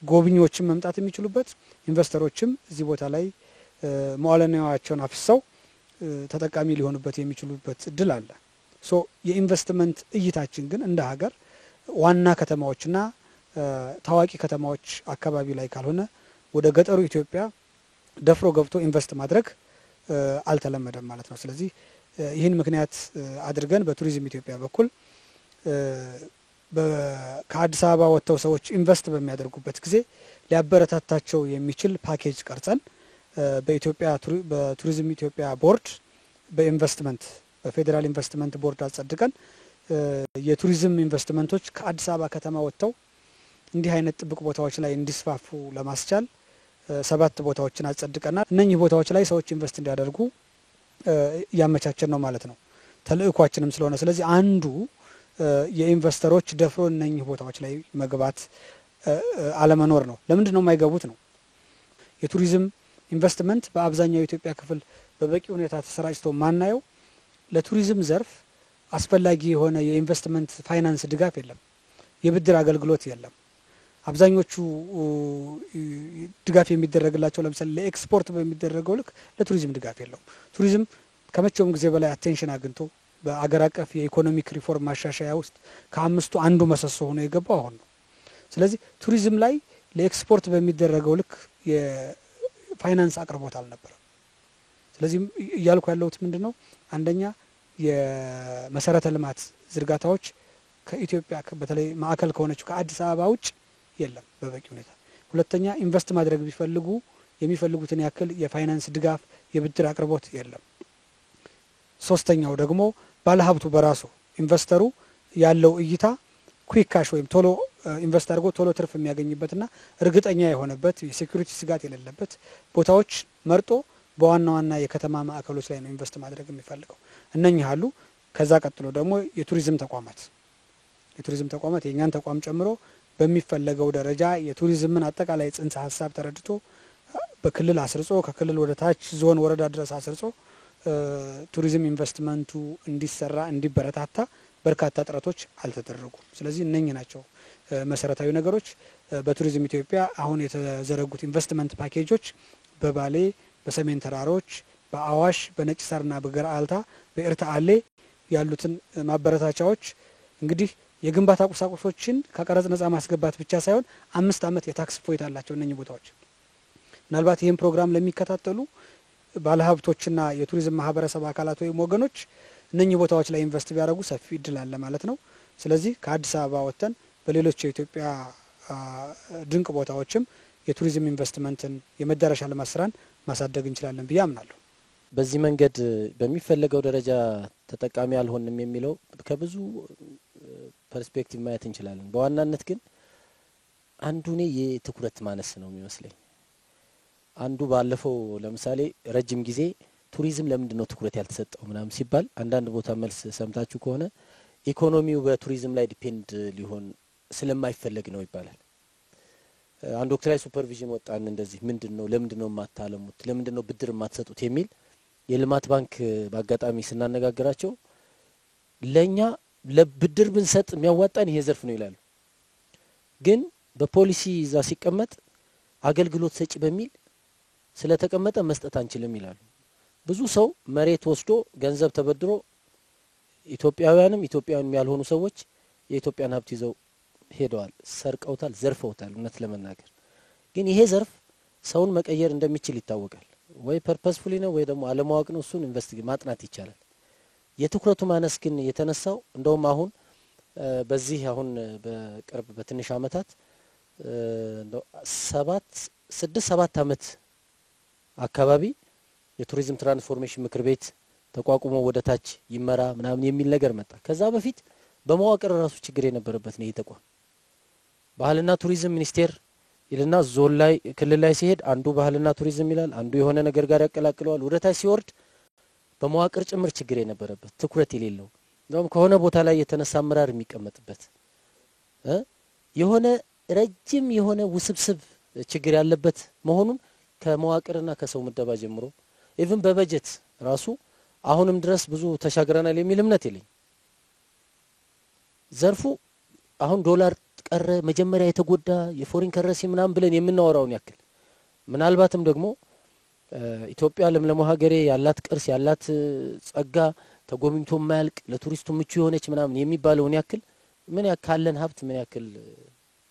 ጎብኚዎችም መምጣት የሚችሉበት ኢንቨስተሮችም እዚህ ቦታ ላይ መዋዕለ ንዋያቸውን አፍሰው ተጠቃሚ ሊሆኑበት የሚችሉበት እድል አለ። የኢንቨስትመንት እይታችን ግን እንደ ሀገር ዋና ከተማዎችና ታዋቂ ከተማዎች አካባቢ ላይ ካልሆነ ወደ ገጠሩ ኢትዮጵያ ደፍሮ ገብቶ ኢንቨስት ማድረግ አልተለመደም ማለት ነው። ስለዚህ ይህን ምክንያት አድርገን በቱሪዝም ኢትዮጵያ በኩል ከአዲስ አበባ ወጥተው ሰዎች ኢንቨስት በሚያደርጉበት ጊዜ ሊያበረታታቸው የሚችል ፓኬጅ ቀርጸን በቱሪዝም ኢትዮጵያ ቦርድ በኢንቨስትመንት በፌዴራል ኢንቨስትመንት ቦርድ አጸድቀን የቱሪዝም ኢንቨስትመንቶች ከአዲስ አበባ ከተማ ወጥተው እንዲህ አይነት ጥብቅ ቦታዎች ላይ እንዲስፋፉ ለማስቻል 7 ቦታዎችን አጸድቀናል። እነኚህ ቦታዎች ላይ ሰዎች ኢንቨስት እንዲያደርጉ ያመቻቸን ነው ማለት ነው ተልእኳችንም ስለሆነ። ስለዚህ አንዱ የኢንቨስተሮች ደፍሮ እነኚህ ቦታዎች ላይ መግባት አለመኖር ነው። ለምንድን ነው የማይገቡት ነው? የቱሪዝም ኢንቨስትመንት በአብዛኛው የኢትዮጵያ ክፍል በበቂ ሁኔታ ተሰራጭቶ ማናየው ለቱሪዝም ዘርፍ አስፈላጊ የሆነ የኢንቨስትመንት ፋይናንስ ድጋፍ የለም፣ የብድር አገልግሎት የለም። አብዛኞቹ ድጋፍ የሚደረግላቸው ለምሳሌ ለኤክስፖርት በሚደረገው ልክ ለቱሪዝም ድጋፍ የለውም። ቱሪዝም ከመቼውም ጊዜ በላይ አቴንሽን አግኝቶ በአገር አቀፍ የኢኮኖሚክ ሪፎርም ማሻሻያ ውስጥ ከ5ቱ አንዱ መሰሶ ሆኖ የገባው አሁን ነው። ስለዚህ ቱሪዝም ላይ ለኤክስፖርት በሚደረገው ልክ የፋይናንስ አቅርቦት አልነበረም። ስለዚህ እያልኩ ያለሁት ምንድነው፣ አንደኛ የመሰረተ ልማት ዝርጋታዎች ከኢትዮጵያ በተለይ ማዕከል ከሆነችው ከአዲስ አበባ ውጭ የለም በበቂ ሁኔታ። ሁለተኛ ኢንቨስት ማድረግ ቢፈልጉ የሚፈልጉትን ያክል የፋይናንስ ድጋፍ የብድር አቅርቦት የለም። ሶስተኛው ደግሞ ባለሀብቱ በራሱ ኢንቨስተሩ ያለው እይታ ኩዊክ ካሽ ወይም ቶሎ ኢንቨስት አድርጎ ቶሎ ትርፍ የሚያገኝበትና እርግጠኛ የሆነበት የሴኩሪቲ ስጋት የሌለበት ቦታዎች መርጦ በዋና ዋና የከተማ ማዕከሎች ላይ ነው ኢንቨስት ማድረግ የሚፈልገው። እነኚህ አሉ። ከዛ ቀጥሎ ደግሞ የቱሪዝም ተቋማት የኛን ተቋም ጨምሮ በሚፈለገው ደረጃ የቱሪዝምን አጠቃላይ ጽንሰ ሀሳብ ተረድቶ በክልል አስርጾ ከክልል ወደ ታች ዞን ወረዳ ድረስ አስርጾ ቱሪዝም ኢንቨስትመንቱ እንዲሰራ እንዲበረታታ በርካታ ጥረቶች አልተደረጉም። ስለዚህ እነኚህ ናቸው መሰረታዊ ነገሮች። በቱሪዝም ኢትዮጵያ አሁን የተዘረጉት ኢንቨስትመንት ፓኬጆች በባሌ፣ በሰሜን ተራሮች፣ በአዋሽ፣ በነጭ ሳርና በገርአልታ፣ በኤርታሌ ያሉትን ማበረታቻዎች እንግዲህ የግንባታ ቁሳቁሶችን ከቀረጽ ነጻ ማስገባት ብቻ ሳይሆን 5 ዓመት የታክስ ፎይታ አላቸው እነኚህ ቦታዎች። ምናልባት ይህን ፕሮግራም ለሚከታተሉ ባለሀብቶችና የቱሪዝም ማህበረሰብ አካላት ወይም ወገኖች እነኚህ ቦታዎች ላይ ኢንቨስት ቢያደርጉ ሰፊ እድል አለ ማለት ነው። ስለዚህ ከአዲስ አበባ ወጥተን በሌሎች የኢትዮጵያ ድንቅ ቦታዎችም የቱሪዝም ኢንቨስትመንትን የመዳረሻ ልማት ስራን ማሳደግ እንችላለን ብዬ አምናለሁ። በዚህ መንገድ በሚፈለገው ደረጃ ተጠቃሚ አልሆንም የሚለው ከብዙ ፐርስፔክቲቭ ማየት እንችላለን። በዋናነት ግን አንዱ የትኩረት ማነስ ነው የሚመስለኝ። አንዱ ባለፈው ለምሳሌ ረጅም ጊዜ ቱሪዝም ለምንድን ነው ትኩረት ያልተሰጠው ምናምን ሲባል አንዳንድ ቦታ መልስ ሰምታችሁ ከሆነ ኢኮኖሚው በቱሪዝም ላይ ዲፔንድ ሊሆን ስለማይፈልግ ነው ይባላል። አንድ ወቅት ላይ ሱፐርቪዥን ወጣን እንደዚህ ምንድነው ለምንድነው ማታለሙት ለምንድነው ብድር ማትሰጡት የሚል የልማት ባንክ በአጋጣሚ ስናነጋግራቸው ለኛ ለብድር ብንሰጥ የሚያዋጣን ይሄ ዘርፍ ነው ይላሉ። ግን በፖሊሲ እዛ ሲቀመጥ አገልግሎት ሰጪ በሚል ስለተቀመጠ መስጠት አንችልም ይላሉ። ብዙ ሰው መሬት ወስዶ ገንዘብ ተበድሮ ኢትዮጵያውያንም ያልሆኑ ሰዎች የኢትዮጵያን ሀብት ይዘው ሄደዋል፣ ሰርቀውታል፣ ዘርፈውታል። እውነት ለመናገር ግን ይሄ ዘርፍ ሰውን መቀየር እንደሚችል ይታወቃል። ወይ ፐርፐስፉሊ ነው ወይ ደግሞ አለማወቅ ነው። እሱን ኢንቨስቲጌት ማጥናት ይቻላል። የትኩረቱ ማነስ ግን የተነሳው እንደውም አሁን በዚህ አሁን በቅርብ በትንሽ አመታት 7 አመት አካባቢ የቱሪዝም ትራንስፎርሜሽን ምክር ቤት ተቋቁሞ ወደ ታች ይመራ ምናምን የሚል ነገር መጣ። ከዛ በፊት በመዋቅር ራሱ ችግር የነበረበት ነው የተቋም ባህልና ቱሪዝም ሚኒስቴር ይልና ዞን ላይ ክልል ላይ ሲሄድ አንዱ ባህልና ቱሪዝም ይላል፣ አንዱ የሆነ ነገር ጋር ያቀላቅለዋል። ወደ ታች ሲወርድ በመዋቅር ጭምር ችግር የነበረበት ትኩረት የሌለው እንደውም ከሆነ ቦታ ላይ የተነሳ አመራር የሚቀመጥበት የሆነ ረጅም የሆነ ውስብስብ ችግር ያለበት መሆኑን ከመዋቅርና ከሰው ምደባ ጀምሮ ኢቭን በበጀት ራሱ አሁንም ድረስ ብዙ ተሻግረናል የሚል እምነት የለኝ። ዘርፉ አሁን ዶላር ቀረ መጀመሪያ የተጎዳ የፎሪን ከረንሲ ምናምን ብለን የምናወራውን ያክል ምናልባትም ደግሞ ኢትዮጵያ ለምለም ሀገሬ ያላት ቅርስ ያላት ጸጋ ተጎብኝቶ ማያልቅ ለቱሪስቱ ምቹ የሆነች ምናምን የሚባለውን ያክል ምን ያካለን ሀብት ምን ያክል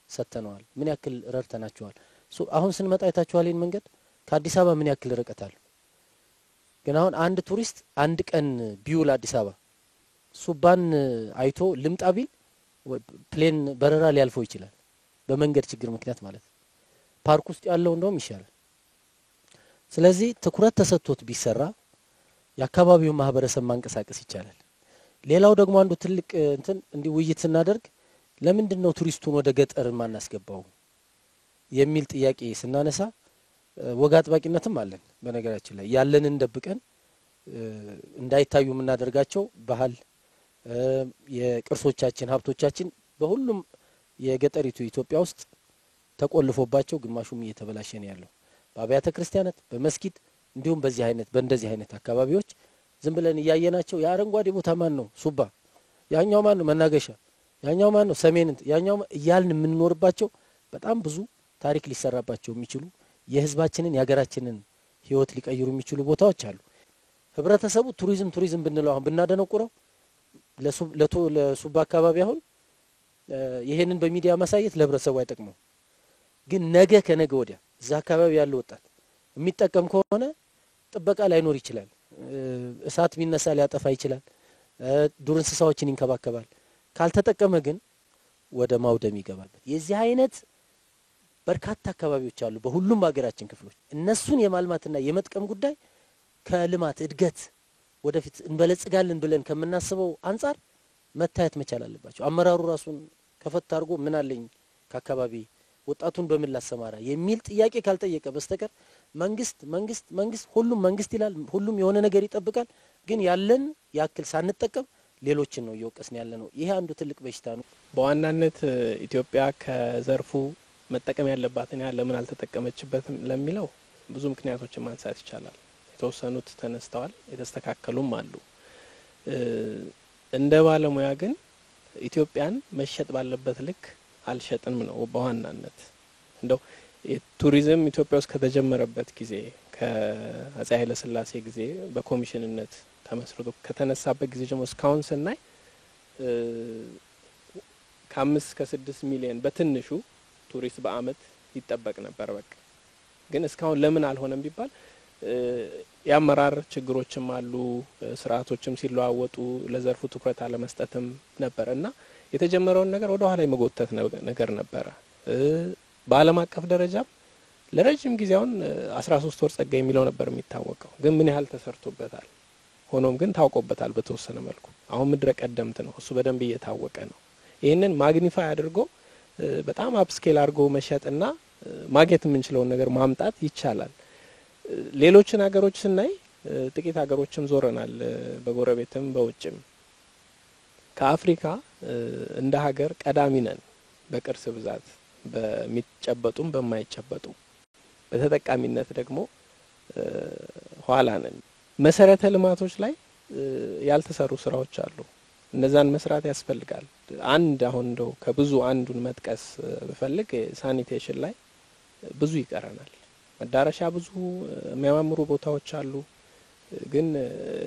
ሰተነዋል፣ ምን ያክል ረርተናቸዋል። አሁን ስንመጣ አይታችኋል ይሄን መንገድ ከአዲስ አበባ ምን ያክል ርቀታል። ግን አሁን አንድ ቱሪስት አንድ ቀን ቢውል አዲስ አበባ ሱባን አይቶ ልምጣ ቢል ፕሌን በረራ ሊያልፈው ይችላል፣ በመንገድ ችግር ምክንያት ማለት ነው። ፓርክ ውስጥ ያለው እንደውም ይሻላል። ስለዚህ ትኩረት ተሰጥቶት ቢሰራ የአካባቢው ማህበረሰብ ማንቀሳቀስ ይቻላል። ሌላው ደግሞ አንዱ ትልቅ እንትን እንዲህ ውይይት ስናደርግ ለምንድነው ቱሪስቱን ወደ ገጠር ማናስገባው የሚል ጥያቄ ስናነሳ ወግ አጥባቂነትም አለን። በነገራችን ላይ ያለንን ደብቀን እንዳይታዩ የምናደርጋቸው ባህል የቅርሶቻችን ሀብቶቻችን በሁሉም የገጠሪቱ ኢትዮጵያ ውስጥ ተቆልፎባቸው ግማሹም እየተበላሸ ነው ያለው በአብያተ ክርስቲያናት በመስጊድ እንዲሁም በእንደዚህ አይነት አካባቢዎች ዝም ብለን እያየናቸው የአረንጓዴ ቦታ ማን ነው ሱባ፣ ያኛው ማን ነው መናገሻ፣ ያኛው ማን ነው ሰሜን ያኛው እያልን የምንኖርባቸው በጣም ብዙ ታሪክ ሊሰራባቸው የሚችሉ የህዝባችንን የሀገራችንን ህይወት ሊቀይሩ የሚችሉ ቦታዎች አሉ። ህብረተሰቡ ቱሪዝም ብንለው አሁን ብናደነቁረው ለሱባ አካባቢ አሁን ይሄንን በሚዲያ ማሳየት ለህብረተሰቡ አይጠቅመው። ግን ነገ ከነገ ወዲያ እዛ አካባቢ ያለው ወጣት የሚጠቀም ከሆነ ጥበቃ ላይኖር ይችላል፣ እሳት ቢነሳ ሊያጠፋ ይችላል፣ ዱር እንስሳዎችን ይንከባከባል። ካልተጠቀመ ግን ወደ ማውደም ይገባል። የዚህ አይነት በርካታ አካባቢዎች አሉ በሁሉም ሀገራችን ክፍሎች። እነሱን የማልማትና የመጥቀም ጉዳይ ከልማት እድገት ወደፊት እንበለጽጋለን ብለን ከምናስበው አንፃር መታየት መቻል አለባቸው። አመራሩ ራሱን ከፈት አድርጎ ምን አለኝ ከአካባቢ ወጣቱን በምን ላሰማራ የሚል ጥያቄ ካልጠየቀ በስተቀር መንግስት ሁሉም መንግስት ይላል፣ ሁሉም የሆነ ነገር ይጠብቃል። ግን ያለን ያክል ሳንጠቀም ሌሎችን ነው እየወቀስን ያለ ነው። ይሄ አንዱ ትልቅ በሽታ ነው። በዋናነት ኢትዮጵያ ከዘርፉ መጠቀም ያለባትን ያህል ለምን አልተጠቀመችበትም ለሚለው ብዙ ምክንያቶችን ማንሳት ይቻላል። የተወሰኑት ተነስተዋል፣ የተስተካከሉም አሉ። እንደ ባለሙያ ግን ኢትዮጵያን መሸጥ ባለበት ልክ አልሸጥንም ነው በዋናነት። እንደው ቱሪዝም ኢትዮጵያ ውስጥ ከተጀመረበት ጊዜ ከአፄ ኃይለ ሥላሴ ጊዜ በኮሚሽንነት ተመስርቶ ከተነሳበት ጊዜ ጀምሮ እስካሁን ስናይ ከ5 እስከ 6 ሚሊዮን በትንሹ ቱሪስት በአመት ይጠበቅ ነበር። በቃ ግን እስካሁን ለምን አልሆነም ቢባል የአመራር ችግሮችም አሉ፣ ስርዓቶችም ሲለዋወጡ ለዘርፉ ትኩረት አለመስጠትም ነበርና የተጀመረውን ነገር ወደ ኋላ የመጎተት ነገር ነበረ። በአለም አቀፍ ደረጃም ለረጅም ጊዜ አሁን 13 ወር ጸጋ የሚለው ነበር የሚታወቀው። ግን ምን ያህል ተሰርቶበታል? ሆኖም ግን ታውቆበታል በተወሰነ መልኩ። አሁን ምድረ ቀደምት ነው፣ እሱ በደንብ እየታወቀ ነው። ይህንን ማግኒፋይ አድርጎ በጣም አፕስኬል አድርጎ መሸጥና ማግኘት የምንችለውን ነገር ማምጣት ይቻላል። ሌሎችን ሀገሮች ስናይ ጥቂት ሀገሮችም ዞረናል፣ በጎረቤትም በውጭም ከአፍሪካ እንደ ሀገር ቀዳሚ ነን በቅርስ ብዛት በሚጨበጡም በማይጨበጡም በተጠቃሚነት ደግሞ ኋላ ነን። መሰረተ ልማቶች ላይ ያልተሰሩ ስራዎች አሉ። እነዛን መስራት ያስፈልጋል። አንድ አሁን እንደው ከብዙ አንዱን መጥቀስ በፈልግ ሳኒቴሽን ላይ ብዙ ይቀረናል። መዳረሻ ብዙ የሚያማምሩ ቦታዎች አሉ፣ ግን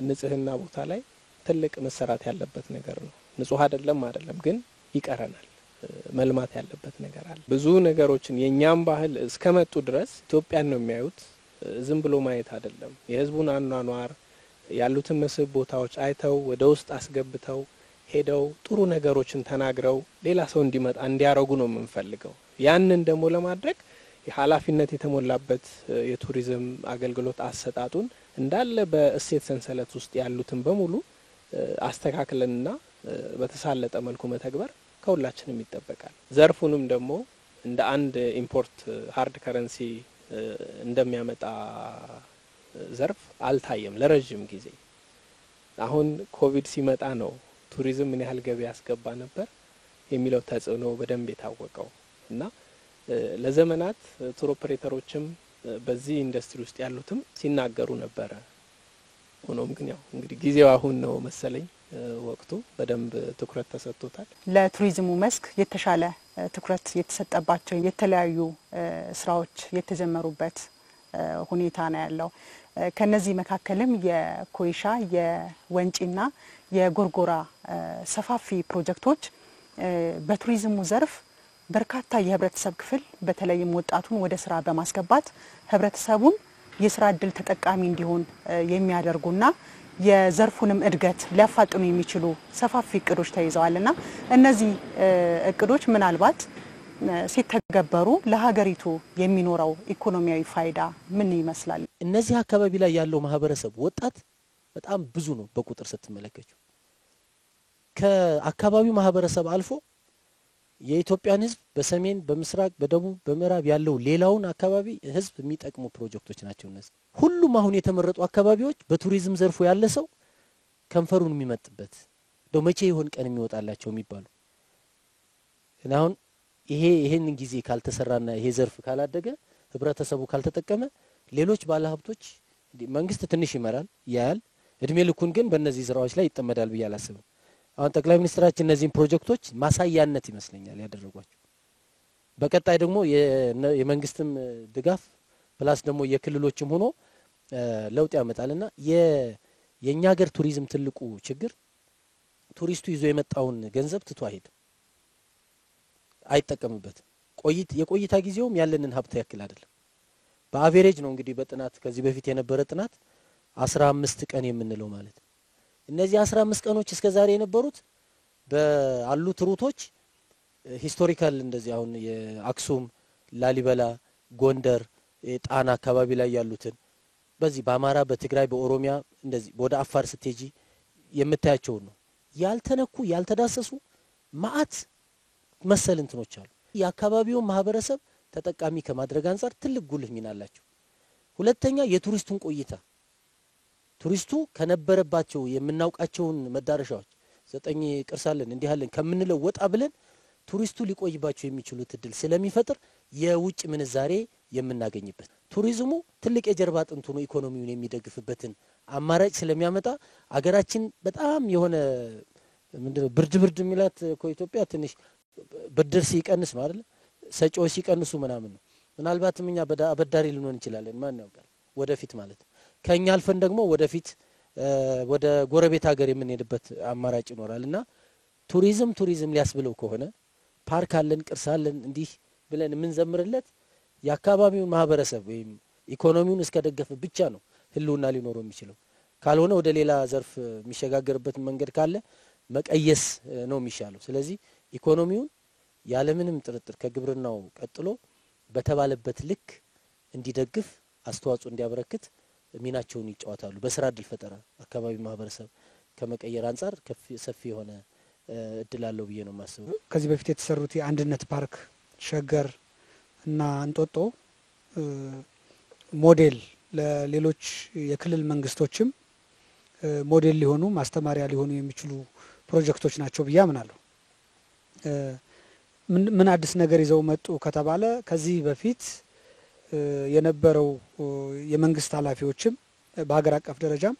ንጽህና ቦታ ላይ ትልቅ መሰራት ያለበት ነገር ነው። ንጹህ አይደለም ግን ይቀረናል። መልማት ያለበት ነገር አለ። ብዙ ነገሮችን የኛም ባህል እስከመጡ ድረስ ኢትዮጵያን ነው የሚያዩት። ዝም ብሎ ማየት አይደለም። የህዝቡን አኗኗር ያሉትን መስህብ ቦታዎች አይተው ወደ ውስጥ አስገብተው ሄደው ጥሩ ነገሮችን ተናግረው ሌላ ሰው እንዲመጣ እንዲያረጉ ነው የምንፈልገው። ያንን ደግሞ ለማድረግ የኃላፊነት የተሞላበት የቱሪዝም አገልግሎት አሰጣጡን እንዳለ በእሴት ሰንሰለት ውስጥ ያሉትን በሙሉ አስተካክለንና በተሳለጠ መልኩ መተግበር ከሁላችንም ይጠበቃል። ዘርፉንም ደግሞ እንደ አንድ ኢምፖርት ሃርድ ከረንሲ እንደሚያመጣ ዘርፍ አልታየም ለረጅም ጊዜ። አሁን ኮቪድ ሲመጣ ነው ቱሪዝም ምን ያህል ገቢ ያስገባ ነበር የሚለው ተጽዕኖ በደንብ የታወቀው እና ለዘመናት ቱር ኦፕሬተሮችም በዚህ ኢንዱስትሪ ውስጥ ያሉትም ሲናገሩ ነበረ። ሆኖም ግን ያው እንግዲህ ጊዜው አሁን ነው መሰለኝ ወቅቱ በደንብ ትኩረት ተሰጥቶታል። ለቱሪዝሙ መስክ የተሻለ ትኩረት የተሰጠባቸው የተለያዩ ስራዎች የተጀመሩበት ሁኔታ ነው ያለው። ከነዚህ መካከልም የኮይሻ የወንጪና የጎርጎራ ሰፋፊ ፕሮጀክቶች በቱሪዝሙ ዘርፍ በርካታ የህብረተሰብ ክፍል በተለይም ወጣቱን ወደ ስራ በማስገባት ህብረተሰቡን የስራ እድል ተጠቃሚ እንዲሆን የሚያደርጉና የዘርፉንም እድገት ሊያፋጥኑ የሚችሉ ሰፋፊ እቅዶች ተይዘዋልና እነዚህ እቅዶች ምናልባት ሲተገበሩ ለሀገሪቱ የሚኖረው ኢኮኖሚያዊ ፋይዳ ምን ይመስላል? እነዚህ አካባቢ ላይ ያለው ማህበረሰብ ወጣት በጣም ብዙ ነው በቁጥር ስትመለከቱ። ከአካባቢው ማህበረሰብ አልፎ የኢትዮጵያን ህዝብ በሰሜን በምስራቅ በደቡብ በምዕራብ ያለው ሌላውን አካባቢ ህዝብ የሚጠቅሙ ፕሮጀክቶች ናቸው እነዚህ። ሁሉም አሁን የተመረጡ አካባቢዎች በቱሪዝም ዘርፉ ያለ ሰው ከንፈሩን የሚመጥበት ደው መቼ ይሆን ቀን የሚወጣላቸው የሚባሉ እና አሁን ይሄን ጊዜ ካልተሰራና ይሄ ዘርፍ ካላደገ ህብረተሰቡ ካልተጠቀመ ሌሎች ባለሀብቶች መንግስት ትንሽ ይመራል ያያል እድሜ ልኩን ግን በእነዚህ ስራዎች ላይ ይጠመዳል ብዬ አላስብም። አሁን ጠቅላይ ሚኒስትራችን እነዚህን ፕሮጀክቶች ማሳያነት ይመስለኛል ያደረጓቸው። በቀጣይ ደግሞ የመንግስትም ድጋፍ ፕላስ ደግሞ የክልሎችም ሆኖ ለውጥ ያመጣልና የኛ ሀገር ቱሪዝም ትልቁ ችግር ቱሪስቱ ይዞ የመጣውን ገንዘብ ትቶ አይሄድም፣ አይጠቀምበትም። የቆይታ ጊዜውም ያለንን ሀብት ያክል አይደለም። በአቨሬጅ ነው እንግዲህ በጥናት ከዚህ በፊት የነበረ ጥናት 15 ቀን የምንለው ማለት ነው። እነዚህ 15 ቀኖች እስከ ዛሬ የነበሩት በአሉት ሩቶች ሂስቶሪካል እንደዚህ አሁን የአክሱም፣ ላሊበላ፣ ጎንደር፣ ጣና አካባቢ ላይ ያሉትን በዚህ በአማራ በትግራይ በኦሮሚያ እንደዚህ ወደ አፋር ስትሄጂ የምታያቸው ነው። ያልተነኩ ያልተዳሰሱ ማአት መሰል እንትኖች አሉ። የአካባቢው ማህበረሰብ ተጠቃሚ ከማድረግ አንፃር ትልቅ ጉልህ ሚና አላቸው። ሁለተኛ የቱሪስቱን ቆይታ ቱሪስቱ ከነበረባቸው የምናውቃቸውን መዳረሻዎች 9 ቅርሳለን እንዲህ አለን ከምንለው ወጣ ብለን ቱሪስቱ ሊቆይባቸው የሚችሉት እድል ስለሚፈጥር የውጭ ምንዛሬ የምናገኝበት ቱሪዝሙ ትልቅ የጀርባ አጥንቱ ነው ኢኮኖሚውን የሚደግፍበትን አማራጭ ስለሚያመጣ አገራችን በጣም የሆነ ምንድነው ብርድ የሚላት ኢትዮጵያ ትንሽ ብድር ሲቀንስ ነው አይደል ሰጪዎች ሲቀንሱ ምናምን ነው። ምናልባትም እኛ አበዳሪ ልንሆን እንችላለን ማን ያውቃል ወደፊት ማለት ከኛ አልፈን ደግሞ ወደፊት ወደ ጎረቤት ሀገር የምንሄድበት አማራጭ ይኖራልና ቱሪዝም ሊያስብለው ከሆነ ፓርክ አለን ቅርስ አለን እንዲህ ብለን የምንዘምርለት የአካባቢውን ማህበረሰብ ወይም ኢኮኖሚውን እስከደገፈ ብቻ ነው ህልውና ሊኖረው የሚችለው። ካልሆነ ወደ ሌላ ዘርፍ የሚሸጋገርበት መንገድ ካለ መቀየስ ነው የሚሻለው። ስለዚህ ኢኮኖሚውን ያለምንም ጥርጥር ከግብርናው ቀጥሎ በተባለበት ልክ እንዲደግፍ አስተዋጽኦ እንዲያበረክት ሚናቸውን ይጫወታሉ። በስራ እድል ፈጠራ አካባቢ ማህበረሰብ ከመቀየር አንፃር ሰፊ የሆነ እድል አለው ብዬ ነው የማስበው። ከዚህ በፊት የተሰሩት የአንድነት ፓርክ፣ ሸገር እና እንጦጦ ሞዴል ለሌሎች የክልል መንግስቶችም ሞዴል ሊሆኑ ማስተማሪያ ሊሆኑ የሚችሉ ፕሮጀክቶች ናቸው ብዬ አምናለሁ። ምን አዲስ ነገር ይዘው መጡ ከተባለ ከዚህ በፊት የነበረው የመንግስት ኃላፊዎችም በሀገር አቀፍ ደረጃም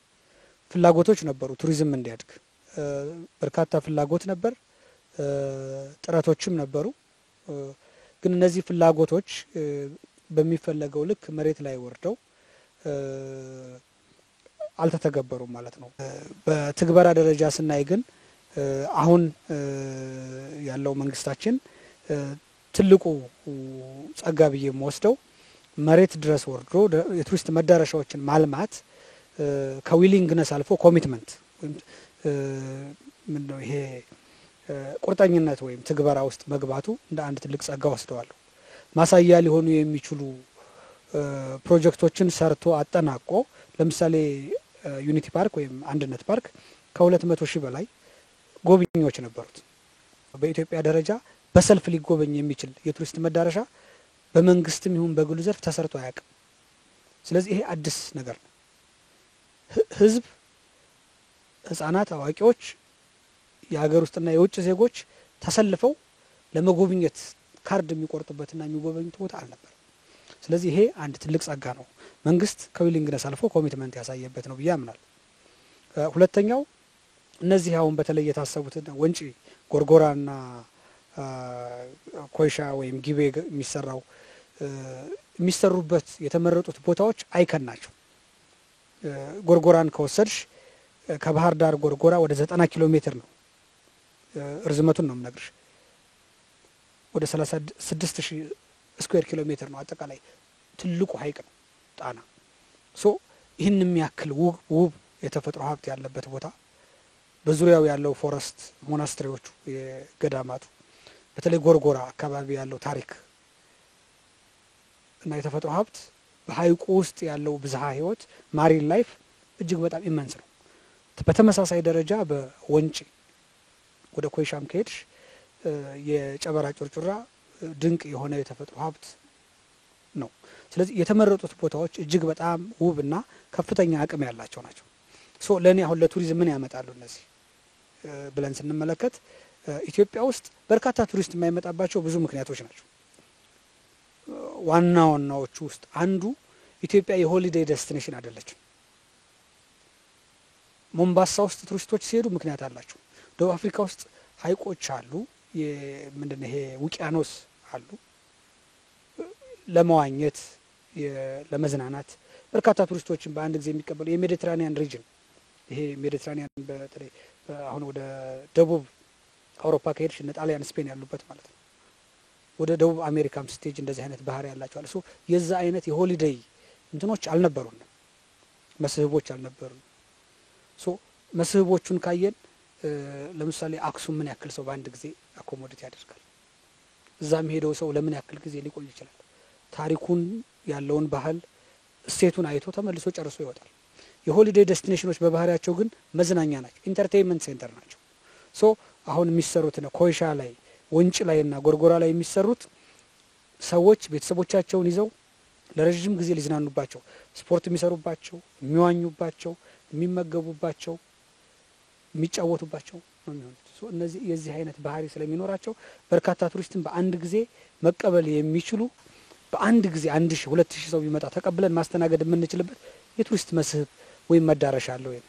ፍላጎቶች ነበሩ ቱሪዝም እንዲያድግ በርካታ ፍላጎት ነበር፣ ጥረቶችም ነበሩ። ግን እነዚህ ፍላጎቶች በሚፈለገው ልክ መሬት ላይ ወርደው አልተተገበሩም ማለት ነው። በትግበራ ደረጃ ስናይ ግን አሁን ያለው መንግስታችን ትልቁ ጸጋ ብዬ የምወስደው መሬት ድረስ ወርዶ የቱሪስት መዳረሻዎችን ማልማት ከዊሊንግነስ አልፎ ኮሚትመንት ወይም ምንድነው ይሄ ቁርጠኝነት ወይም ትግበራ ውስጥ መግባቱ እንደ አንድ ትልቅ ጸጋ ወስደዋለሁ። ማሳያ ሊሆኑ የሚችሉ ፕሮጀክቶችን ሰርቶ አጠናቆ ለምሳሌ ዩኒቲ ፓርክ ወይም አንድነት ፓርክ ከ200 ሺህ በላይ ጎብኚዎች ነበሩት። በኢትዮጵያ ደረጃ በሰልፍ ሊጎበኝ የሚችል የቱሪስት መዳረሻ በመንግስትም ይሁን በግሉ ዘርፍ ተሰርቶ አያውቅም። ስለዚህ ይሄ አዲስ ነገር ነው። ህዝብ፣ ህጻናት፣ አዋቂዎች፣ የሀገር ውስጥና የውጭ ዜጎች ተሰልፈው ለመጎብኘት ካርድ የሚቆርጡበትና የሚጎበኙት ቦታ አልነበረም። ስለዚህ ይሄ አንድ ትልቅ ጸጋ ነው። መንግስት ከዊሊንግነስ አልፎ ኮሚትመንት ያሳየበት ነው ብዬ አምናለሁ። ሁለተኛው እነዚህ አሁን በተለይ የታሰቡትን ወንጪ፣ ጎርጎራና ኮይሻ ወይም ጊቤ የሚሰሩበት የተመረጡት ቦታዎች አይከን ናቸው። ጎርጎራን ከወሰድሽ ከባህር ዳር ጎርጎራ ወደ 90 ኪሎ ሜትር ነው። ርዝመቱን ነው የምነግርሽ። ወደ 36,000 ስኩዌር ኪሎ ሜትር ነው አጠቃላይ ትልቁ ሀይቅ ነው ጣና። ይህን የሚያክል ውብ የተፈጥሮ ሀብት ያለበት ቦታ በዙሪያው ያለው ፎረስት፣ ሞናስትሪዎቹ፣ የገዳማቱ በተለይ ጎርጎራ አካባቢ ያለው ታሪክ እና የተፈጥሮ ሀብት በሀይቁ ውስጥ ያለው ብዝሃ ህይወት ማሪን ላይፍ እጅግ በጣም ኢመንስ ነው። በተመሳሳይ ደረጃ በወንጪ ወደ ኮይሻም ከሄድሽ የጨበራ ጩርጩራ ድንቅ የሆነ የተፈጥሮ ሀብት ነው። ስለዚህ የተመረጡት ቦታዎች እጅግ በጣም ውብና ከፍተኛ አቅም ያላቸው ናቸው። ለእኔ አሁን ለቱሪዝም ምን ያመጣሉ እነዚህ ብለን ስንመለከት ኢትዮጵያ ውስጥ በርካታ ቱሪስት የማይመጣባቸው ብዙ ምክንያቶች ናቸው። ዋና ዋናዎቹ ውስጥ አንዱ ኢትዮጵያ የሆሊዴይ ዴስቲኔሽን አይደለችም። ሞምባሳ ውስጥ ቱሪስቶች ሲሄዱ ምክንያት አላቸው። ደቡብ አፍሪካ ውስጥ ሀይቆች አሉ፣ ምንድነው ይሄ ውቅያኖስ አሉ። ለመዋኘት ለመዝናናት በርካታ ቱሪስቶችን በአንድ ጊዜ የሚቀበሉ የሜዲትራኒያን ሪጅን ይሄ ሜዲትራኒያን በተለይ አሁን ወደ ደቡብ አውሮፓ ከሄድሽ እነ ጣሊያን፣ ስፔን ያሉበት ማለት ነው። ወደ ደቡብ አሜሪካም ስቴጅ እንደዚህ አይነት ባህር ያላቸው አለ። የዛ አይነት የሆሊዴይ እንትኖች አልነበሩንም፣ መስህቦች አልነበሩንም። መስህቦቹን ካየን ለምሳሌ አክሱም ምን ያክል ሰው በአንድ ጊዜ አኮሞዴት ያደርጋል? እዛም ሄደው ሰው ለምን ያክል ጊዜ ሊቆይ ይችላል? ታሪኩን ያለውን ባህል እሴቱን አይቶ ተመልሶ ጨርሶ ይወጣል። የሆሊዴይ ዴስቲኔሽኖች በባህሪያቸው ግን መዝናኛ ናቸው፣ ኢንተርቴይንመንት ሴንተር ናቸው። አሁን የሚሰሩት ነው ኮይሻ ላይ ወንጭ ላይና ጎርጎራ ላይ የሚሰሩት ሰዎች ቤተሰቦቻቸውን ይዘው ለረጅም ጊዜ ሊዝናኑባቸው፣ ስፖርት የሚሰሩባቸው፣ የሚዋኙባቸው፣ የሚመገቡባቸው፣ የሚጫወቱባቸው ነው የሚሆኑት። እነዚህ የዚህ አይነት ባህሪ ስለሚኖራቸው በርካታ ቱሪስትን በአንድ ጊዜ መቀበል የሚችሉ በአንድ ጊዜ 1000 2000 ሰው ቢመጣ ተቀብለን ማስተናገድ የምንችልበት የቱሪስት መስህብ ወይም መዳረሻ አለ ወይ?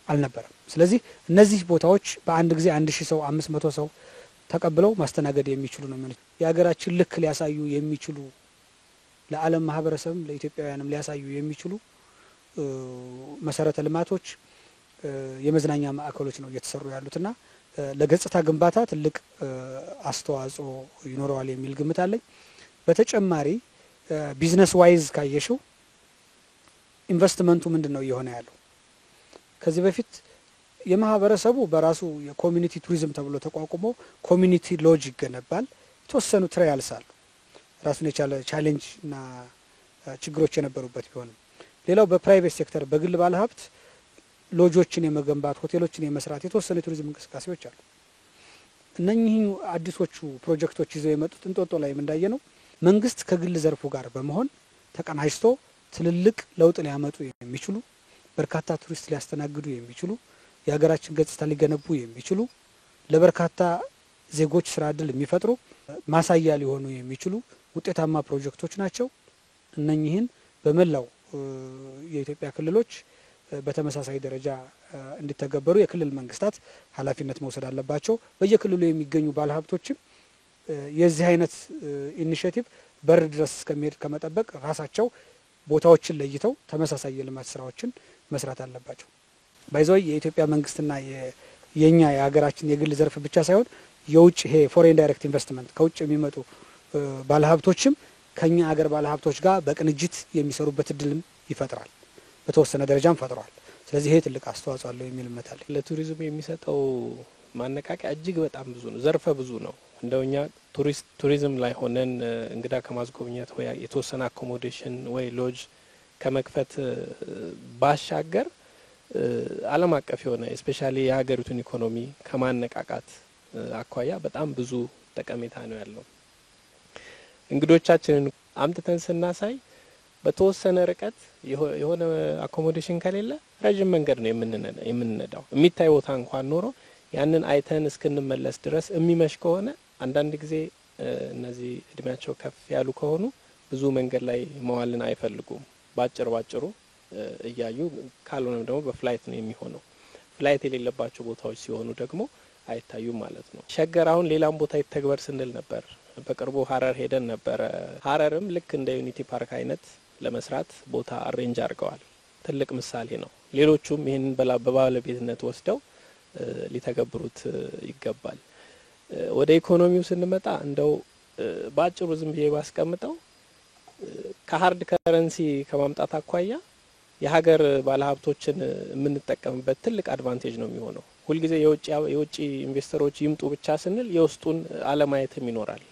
አልነበረም። ስለዚህ እነዚህ ቦታዎች በአንድ ጊዜ 1000 ሰው 500 ሰው ተቀብለው ማስተናገድ የሚችሉ ነው ማለት የሀገራችን ልክ ሊያሳዩ የሚችሉ ለዓለም ማህበረሰብም ለኢትዮጵያውያንም ሊያሳዩ የሚችሉ መሰረተ ልማቶች የመዝናኛ ማዕከሎች ነው እየተሰሩ ያሉትና ለገጽታ ግንባታ ትልቅ አስተዋጽኦ ይኖረዋል የሚል ግምት አለኝ። በተጨማሪ ቢዝነስ ዋይዝ ካየሽው ኢንቨስትመንቱ ምንድነው እየሆነ ያለው? ከዚህ በፊት የማህበረሰቡ በራሱ የኮሚኒቲ ቱሪዝም ተብሎ ተቋቁሞ ኮሚኒቲ ሎጅ ይገነባል። የተወሰኑ ትራያልስ አሉ፣ ራሱን የቻለ ቻሌንጅ እና ችግሮች የነበሩበት ቢሆንም ሌላው በፕራይቬት ሴክተር በግል ባለሀብት ሎጆችን የመገንባት ሆቴሎችን የመስራት የተወሰኑ የቱሪዝም እንቅስቃሴዎች አሉ። እነኚህ አዲሶቹ ፕሮጀክቶች ይዘው የመጡት እንጦጦ ላይ እንዳየ ነው መንግስት ከግል ዘርፉ ጋር በመሆን ተቀናጅቶ ትልልቅ ለውጥ ሊያመጡ የሚችሉ በርካታ ቱሪስት ሊያስተናግዱ የሚችሉ የሀገራችን ገጽታ ሊገነቡ የሚችሉ ለበርካታ ዜጎች ስራ ዕድል የሚፈጥሩ ማሳያ ሊሆኑ የሚችሉ ውጤታማ ፕሮጀክቶች ናቸው። እነኚህን በመላው የኢትዮጵያ ክልሎች በተመሳሳይ ደረጃ እንዲተገበሩ የክልል መንግስታት ኃላፊነት መውሰድ አለባቸው። በየክልሉ የሚገኙ ባለሀብቶችም የዚህ አይነት ኢኒሼቲቭ በር ድረስ እስከሚሄድ ከመጠበቅ ራሳቸው ቦታዎችን ለይተው ተመሳሳይ የልማት ስራዎችን መስራት አለባቸው። ባይዘው የኢትዮጵያ መንግስትና የኛ የሀገራችን የግል ዘርፍ ብቻ ሳይሆን የውጭ ይሄ ፎሬን ዳይሬክት ኢንቨስትመንት ከውጭ የሚመጡ ባለሀብቶችም ከኛ ሀገር ባለሀብቶች ጋር በቅንጅት የሚሰሩበት እድልም ይፈጥራል። በተወሰነ ደረጃም ፈጥሯል። ስለዚህ ይሄ ትልቅ አስተዋጽኦ አለው የሚል እምነት አለ። ለቱሪዝም የሚሰጠው ማነቃቂያ እጅግ በጣም ብዙ ነው፣ ዘርፈ ብዙ ነው። እንደውኛ ቱሪዝም ላይ ሆነን እንግዳ ከማስጎብኘት ወይ የተወሰነ አኮሞዴሽን ወይ ሎጅ ከመክፈት ባሻገር ዓለም አቀፍ የሆነ ስፔሻሊ የሀገሪቱን ኢኮኖሚ ከማነቃቃት አኳያ በጣም ብዙ ጠቀሜታ ነው ያለው። እንግዶቻችንን አምጥተን ስናሳይ በተወሰነ ርቀት የሆነ አኮሞዴሽን ከሌለ ረጅም መንገድ ነው የምንነዳው። የሚታይ ቦታ እንኳን ኖሮ ያንን አይተን እስክንመለስ ድረስ የሚመሽ ከሆነ አንዳንድ ጊዜ እነዚህ እድሜያቸው ከፍ ያሉ ከሆኑ ብዙ መንገድ ላይ መዋልን አይፈልጉም። ባጭሩ እያዩ ካልሆነም ደግሞ በፍላይት ነው የሚሆነው። ፍላይት የሌለባቸው ቦታዎች ሲሆኑ ደግሞ አይታዩም ማለት ነው። ሸገር አሁን ሌላም ቦታ ይተግበር ስንል ነበር። በቅርቡ ሀረር ሄደን ነበረ። ሀረርም ልክ እንደ ዩኒቲ ፓርክ አይነት ለመስራት ቦታ አሬንጅ አድርገዋል። ትልቅ ምሳሌ ነው። ሌሎቹም ይህንን በባለቤትነት ወስደው ሊተገብሩት ይገባል። ወደ ኢኮኖሚው ስንመጣ እንደው ባጭሩ ዝም ብዬ ባስቀምጠው ከሀርድ ከረንሲ ከማምጣት አኳያ የሀገር ባለሀብቶችን የምንጠቀምበት ትልቅ አድቫንቴጅ ነው የሚሆነው። ሁልጊዜ የውጭ ኢንቨስተሮች ይምጡ ብቻ ስንል የውስጡን አለማየትም ይኖራል።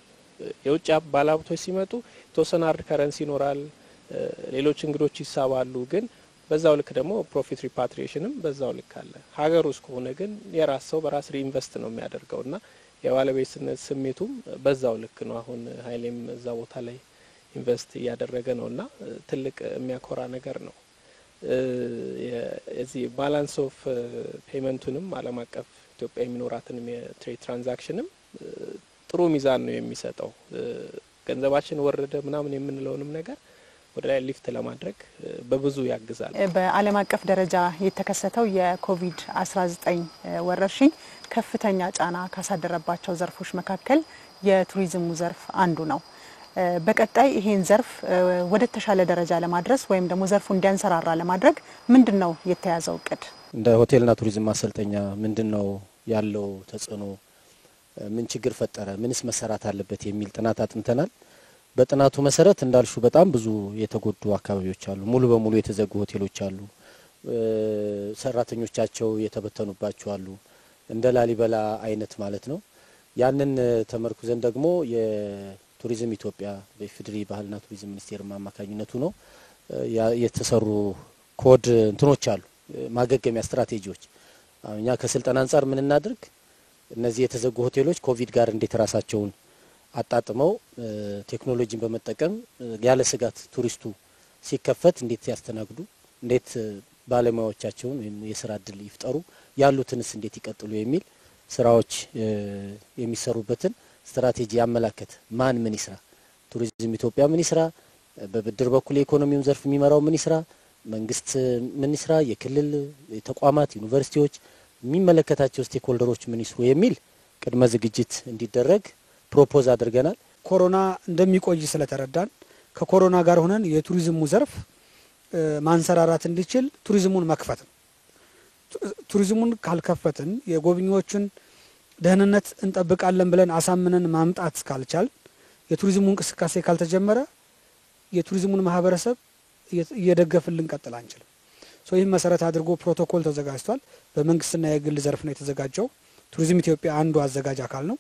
የውጭ ባለሀብቶች ሲመጡ የተወሰነ ሃርድ ከረንሲ ይኖራል፣ ሌሎች እንግዶች ይሳባሉ። ግን በዛው ልክ ደግሞ ፕሮፊት ሪፓትሪዬሽንም በዛው ልክ አለ። ሀገር ውስጥ ከሆነ ግን የራስ ሰው በራስ ሪኢንቨስት ነው የሚያደርገውና የባለቤትነት ስሜቱም በዛው ልክ ነው። አሁን ሀይሌም እዛ ቦታ ላይ ኢንቨስት እያደረገ ነውና ትልቅ የሚያኮራ ነገር ነው። እዚህ ባላንስ ኦፍ ፔመንቱንም ዓለም አቀፍ ኢትዮጵያ የሚኖራትንም የትሬድ ትራንዛክሽንም ጥሩ ሚዛን ነው የሚሰጠው። ገንዘባችን ወረደ ምናምን የምንለውንም ነገር ወደ ላይ ሊፍት ለማድረግ በብዙ ያግዛል። በዓለም አቀፍ ደረጃ የተከሰተው የኮቪድ-19 ወረርሽኝ ከፍተኛ ጫና ካሳደረባቸው ዘርፎች መካከል የቱሪዝሙ ዘርፍ አንዱ ነው። በቀጣይ ይሄን ዘርፍ ወደ ተሻለ ደረጃ ለማድረስ ወይም ደግሞ ዘርፉ እንዲያንሰራራ ለማድረግ ምንድነው የተያዘው እቅድ? እንደ ሆቴልና ቱሪዝም ማሰልጠኛ ምንድነው ያለው ተጽዕኖ፣ ምን ችግር ፈጠረ፣ ምንስ መሰራት አለበት የሚል ጥናት አጥንተናል። በጥናቱ መሰረት እንዳልሹ በጣም ብዙ የተጎዱ አካባቢዎች አሉ። ሙሉ በሙሉ የተዘጉ ሆቴሎች አሉ። ሰራተኞቻቸው የተበተኑባቸው አሉ። እንደ ላሊበላ አይነት ማለት ነው። ያንን ተመርኩዘን ደግሞ የቱሪዝም ኢትዮጵያ በኢፌዴሪ ባህልና ቱሪዝም ሚኒስቴር አማካኝነቱ ነው የተሰሩ ኮድ እንትኖች አሉ፣ ማገገሚያ ስትራቴጂዎች። እኛ ከስልጠና አንፃር ምን እናድርግ፣ እነዚህ የተዘጉ ሆቴሎች ኮቪድ ጋር እንዴት ራሳቸውን አጣጥመው ቴክኖሎጂን በመጠቀም ያለ ስጋት ቱሪስቱ ሲከፈት እንዴት ያስተናግዱ፣ እንዴት ባለሙያዎቻቸውን ወይም የስራ እድል ይፍጠሩ፣ ያሉትንስ እንዴት ይቀጥሉ የሚል ስራዎች የሚሰሩበትን ስትራቴጂ ያመላከተ ማን ምን ይስራ፣ ቱሪዝም ኢትዮጵያ ምን ይስራ፣ በብድር በኩል የኢኮኖሚውን ዘርፍ የሚመራው ምን ይስራ፣ መንግስት ምን ይስራ፣ የክልል ተቋማት፣ ዩኒቨርሲቲዎች፣ የሚመለከታቸው ስቴክሆልደሮች ምን ይስሩ የሚል ቅድመ ዝግጅት እንዲደረግ ፕሮፖዝ አድርገናል። ኮሮና እንደሚቆይ ስለተረዳን ከኮሮና ጋር ሆነን የቱሪዝሙ ዘርፍ ማንሰራራት እንዲችል ቱሪዝሙን መክፈት ነው። ቱሪዝሙን ካልከፈትን የጎብኚዎችን ደህንነት እንጠብቃለን ብለን አሳምነን ማምጣት ካልቻል፣ የቱሪዝሙ እንቅስቃሴ ካልተጀመረ የቱሪዝሙን ማህበረሰብ እየደገፍን ልንቀጥል አንችልም። ይህን መሰረት አድርጎ ፕሮቶኮል ተዘጋጅቷል። በመንግስትና የግል ዘርፍ ነው የተዘጋጀው። ቱሪዝም ኢትዮጵያ አንዱ አዘጋጅ አካል ነው።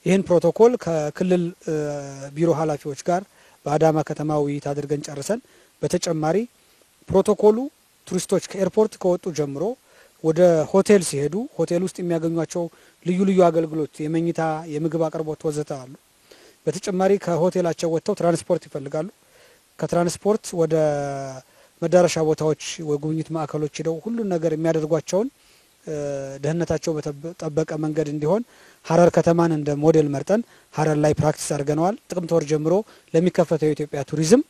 ይህን ፕሮቶኮል ከክልል ቢሮ ኃላፊዎች ጋር በአዳማ ከተማ ውይይት አድርገን ጨርሰን፣ በተጨማሪ ፕሮቶኮሉ ቱሪስቶች ከኤርፖርት ከወጡ ጀምሮ ወደ ሆቴል ሲሄዱ ሆቴል ውስጥ የሚያገኟቸው ልዩ ልዩ አገልግሎት፣ የመኝታ፣ የምግብ አቅርቦት ወዘተ አሉ። በተጨማሪ ከሆቴላቸው ወጥተው ትራንስፖርት ይፈልጋሉ። ከትራንስፖርት ወደ መዳረሻ ቦታዎች ወጉብኝት ማዕከሎች ሄደው ሁሉን ነገር የሚያደርጓቸውን ደህንነታቸው በተጠበቀ መንገድ እንዲሆን ሀረር ከተማን እንደ ሞዴል መርጠን ሀረር ላይ ፕራክቲስ አድርገናል። ጥቅምት ወር ጀምሮ ለሚከፈተው የኢትዮጵያ ቱሪዝም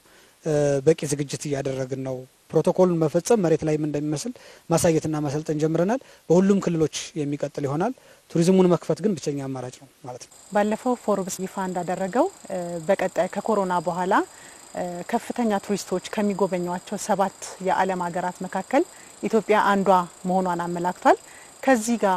በቂ ዝግጅት እያደረግን ነው። ፕሮቶኮሉን መፈጸም መሬት ላይ ምን እንደሚመስል ማሳየትና ማሰልጠን ጀምረናል። በሁሉም ክልሎች የሚቀጥል ይሆናል። ቱሪዝሙን መክፈት ግን ብቸኛ አማራጭ ነው ማለት ነው። ባለፈው ፎርብስ ይፋ እንዳደረገው በቀጣይ ከኮሮና በኋላ ከፍተኛ ቱሪስቶች ከሚጎበኟቸው 7 የዓለም ሀገራት መካከል ኢትዮጵያ አንዷ መሆኗን አመላክቷል። ከዚህ ጋር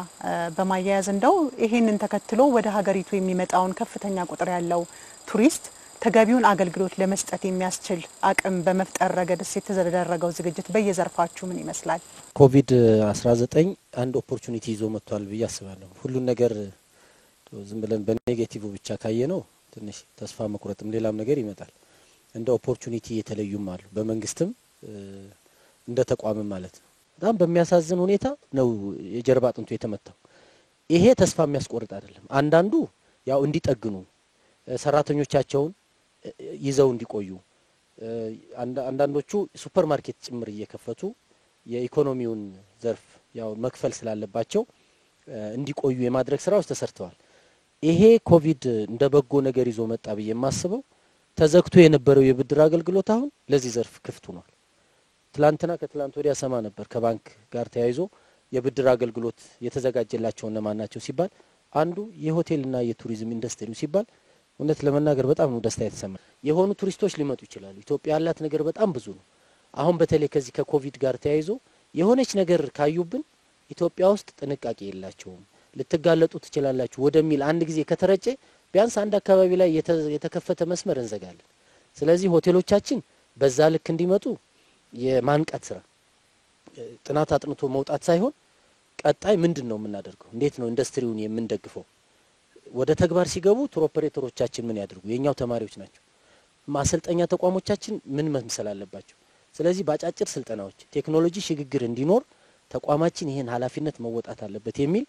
በማያያዝ እንደው ይሄንን ተከትሎ ወደ ሀገሪቱ የሚመጣውን ከፍተኛ ቁጥር ያለው ቱሪስት ተገቢውን አገልግሎት ለመስጠት የሚያስችል አቅም በመፍጠር ረገድስ የተደረገው ዝግጅት በየዘርፋችሁ ምን ይመስላል? ኮቪድ-19 አንድ ኦፖርቹኒቲ ይዞ መጥቷል ብዬ አስባለሁ። ሁሉን ነገር ዝም ብለን በኔጌቲቭ ብቻ ካየነው ትንሽ ተስፋ መቁረጥም ሌላም ነገር ይመጣል። እንደ ኦፖርቹኒቲ የተለዩም አሉ፣ በመንግስትም እንደ ተቋምም ማለት ነው። በጣም በሚያሳዝን ሁኔታ ነው የጀርባ አጥንቱ የተመታው። ይሄ ተስፋ የሚያስቆርጥ አይደለም። አንዳንዱ ያው እንዲጠግኑ ሰራተኞቻቸውን ይዘው እንዲቆዩ፣ አንዳንዶቹ ሱፐርማርኬት ጭምር እየከፈቱ የኢኮኖሚውን ዘርፍ ያው መክፈል ስላለባቸው እንዲቆዩ የማድረግ ስራዎች ተሰርተዋል። ይሄ ኮቪድ እንደ በጎ ነገር ይዞ መጣ ብዬ የማስበው ተዘግቶ የነበረው የብድር አገልግሎት አሁን ለዚህ ዘርፍ ክፍት ሆኗል። ትላንትና ከትላንት ወዲያ ሰማ ነበር ከባንክ ጋር ተያይዞ የብድር አገልግሎት የተዘጋጀላቸው እነማን ናቸው ሲባል አንዱ የሆቴልና የቱሪዝም ኢንዱስትሪው ሲባል እውነት ለመናገር በጣም ነው ደስታ የተሰማ። የሆኑ ቱሪስቶች ሊመጡ ይችላሉ። ኢትዮጵያ ያላት ነገር በጣም ብዙ ነው። አሁን በተለይ ከዚህ ከኮቪድ ጋር ተያይዞ የሆነች ነገር ካዩብን ኢትዮጵያ ውስጥ ጥንቃቄ የላቸውም ልትጋለጡ ትችላላችሁ ወደሚል አንድ ጊዜ ከተረጨ ቢያንስ አንድ አካባቢ ላይ የተከፈተ መስመር እንዘጋለን። ስለዚህ ሆቴሎቻችን በዛ ልክ እንዲመጡ የማንቃት ስራ ጥናት አጥንቶ መውጣት ሳይሆን ቀጣይ ምንድነው የምናደርገው፣ እንዴት ነው ኢንዱስትሪውን የምንደግፈው፣ ወደ ተግባር ሲገቡ ቱር ኦፐሬተሮቻችን ምን ያድርጉ፣ የኛው ተማሪዎች ናቸው። ማሰልጠኛ ተቋሞቻችን ምን መምሰል አለባቸው። ስለዚህ ባጫጭር ስልጠናዎች ቴክኖሎጂ ሽግግር እንዲኖር ተቋማችን ይሄን ኃላፊነት መወጣት አለበት የሚል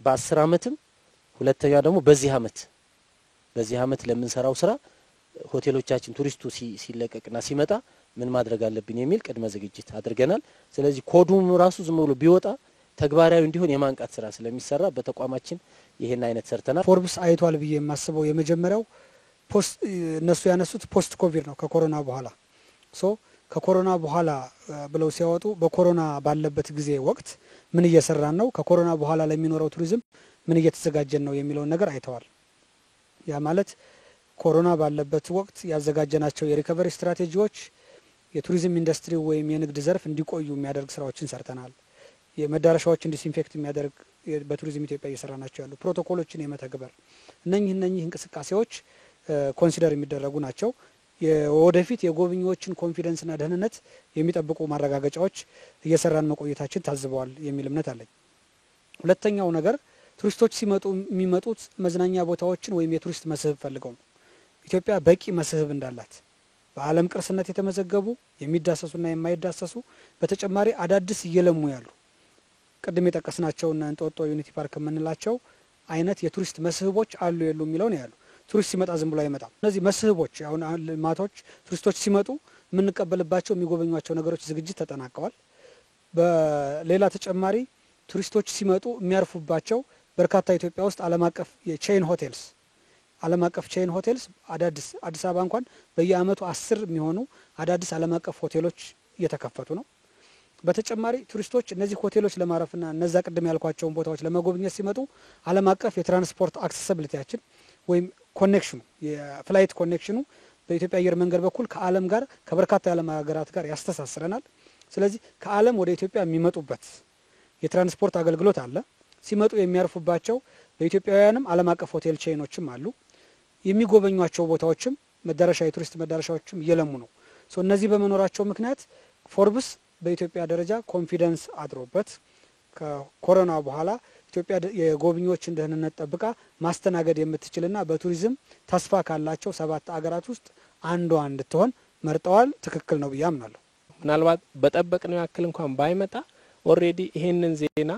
በ10 አመትም ሁለተኛ ደግሞ በዚህ አመት ለምንሰራው ስራ ሆቴሎቻችን ቱሪስቱ ሲለቀቅና ሲመጣ ምን ማድረግ አለብን የሚል ቅድመ ዝግጅት አድርገናል። ስለዚህ ኮዱም ራሱ ዝም ብሎ ቢወጣ ተግባራዊ እንዲሆን የማንቃት ስራ ስለሚሰራ በተቋማችን ይሄን አይነት ሰርተናል። ፎርብስ አይቷል ብዬ የማስበው የመጀመሪያው እነሱ ያነሱት ፖስት ኮቪድ ነው፣ ከኮሮና በኋላ ከኮሮና በኋላ ብለው ሲያወጡ በኮሮና ባለበት ጊዜ ወቅት ምን እየሰራን ነው፣ ከኮሮና በኋላ ለሚኖረው ቱሪዝም ምን እየተዘጋጀን ነው የሚለውን ነገር አይተዋል። ያ ማለት ኮሮና ባለበት ወቅት ያዘጋጀናቸው የሪከቨሪ ስትራቴጂዎች የቱሪዝም ኢንዱስትሪ ወይም የንግድ ዘርፍ እንዲቆዩ የሚያደርግ ስራዎችን ሰርተናል። የመዳረሻዎችን ዲስኢንፌክት የሚያደርግ በቱሪዝም ኢትዮጵያ እየሰራናቸው ያሉ ፕሮቶኮሎችን የመተግበር እነኚህ እንቅስቃሴዎች ኮንሲደር የሚደረጉ ናቸው። ወደፊት የጎብኚዎችን ኮንፊደንስና ደህንነት የሚጠብቁ ማረጋገጫዎች እየሰራን መቆየታችን ታዝበዋል የሚል እምነት አለኝ። ሁለተኛው ነገር ቱሪስቶች ሲመጡ የሚመጡት መዝናኛ ቦታዎችን ወይም የቱሪስት መስህብ ፈልገው ነው። ኢትዮጵያ በቂ መስህብ እንዳላት በዓለም ቅርስነት የተመዘገቡ የሚዳሰሱና የማይዳሰሱ በተጨማሪ አዳዲስ እየለሙ ያሉ ቅድም የጠቀስናቸውና እንጦጦ ዩኒቲ ፓርክ የምንላቸው አይነት የቱሪስት መስህቦች አሉ የሉ የሚለው ነው ያሉ። ቱሪስት ሲመጣ ዝም ብሎ አይመጣም። እነዚህ መስህቦች አሁን ልማቶች ቱሪስቶች ሲመጡ የምንቀበልባቸው የሚጎበኟቸው ነገሮች ዝግጅት ተጠናቀዋል። በሌላ ተጨማሪ ቱሪስቶች ሲመጡ የሚያርፉባቸው በርካታ ኢትዮጵያ ውስጥ ዓለም አቀፍ የቼይን ሆቴልስ አዲስ አበባ እንኳን በየአመቱ 10 የሚሆኑ አዳዲስ ዓለም አቀፍ ሆቴሎች እየተከፈቱ ነው። በተጨማሪ ቱሪስቶች እነዚህ ሆቴሎች ለማረፍና እነዛ ቅድም ያልኳቸውን ቦታዎች ለመጎብኘት ሲመጡ ዓለም አቀፍ የትራንስፖርት አክሰሲቢሊቲያችን ወይም ኮኔክሽኑ የፍላይት ኮኔክሽኑ በኢትዮጵያ አየር መንገድ በኩል ከዓለም ጋር ከበርካታ የዓለም ሀገራት ጋር ያስተሳስረናል። ስለዚህ ከዓለም ወደ ኢትዮጵያ የሚመጡበት የትራንስፖርት አገልግሎት አለ። ሲመጡ የሚያርፉባቸው በኢትዮጵያውያንም ዓለም አቀፍ ሆቴል ቼይኖችም አሉ። የሚጎበኟቸው ቦታዎችም የቱሪስት መዳረሻዎችም እየለሙ ነው። እነዚህ በመኖራቸው ምክንያት ፎርብስ በኢትዮጵያ ደረጃ ኮንፊደንስ አድሮበት ከኮሮና በኋላ ኢትዮጵያ የጎብኚዎችን ደህንነት ጠብቃ ማስተናገድ የምትችልና በቱሪዝም ተስፋ ካላቸው 7 አገራት ውስጥ አንዷ እንድትሆን መርጠዋል። ትክክል ነው ብዬ አምናለሁ። ምናልባት በጠበቅነው ያክል እንኳን ባይመጣ ኦሬዲ ይሄንን ዜና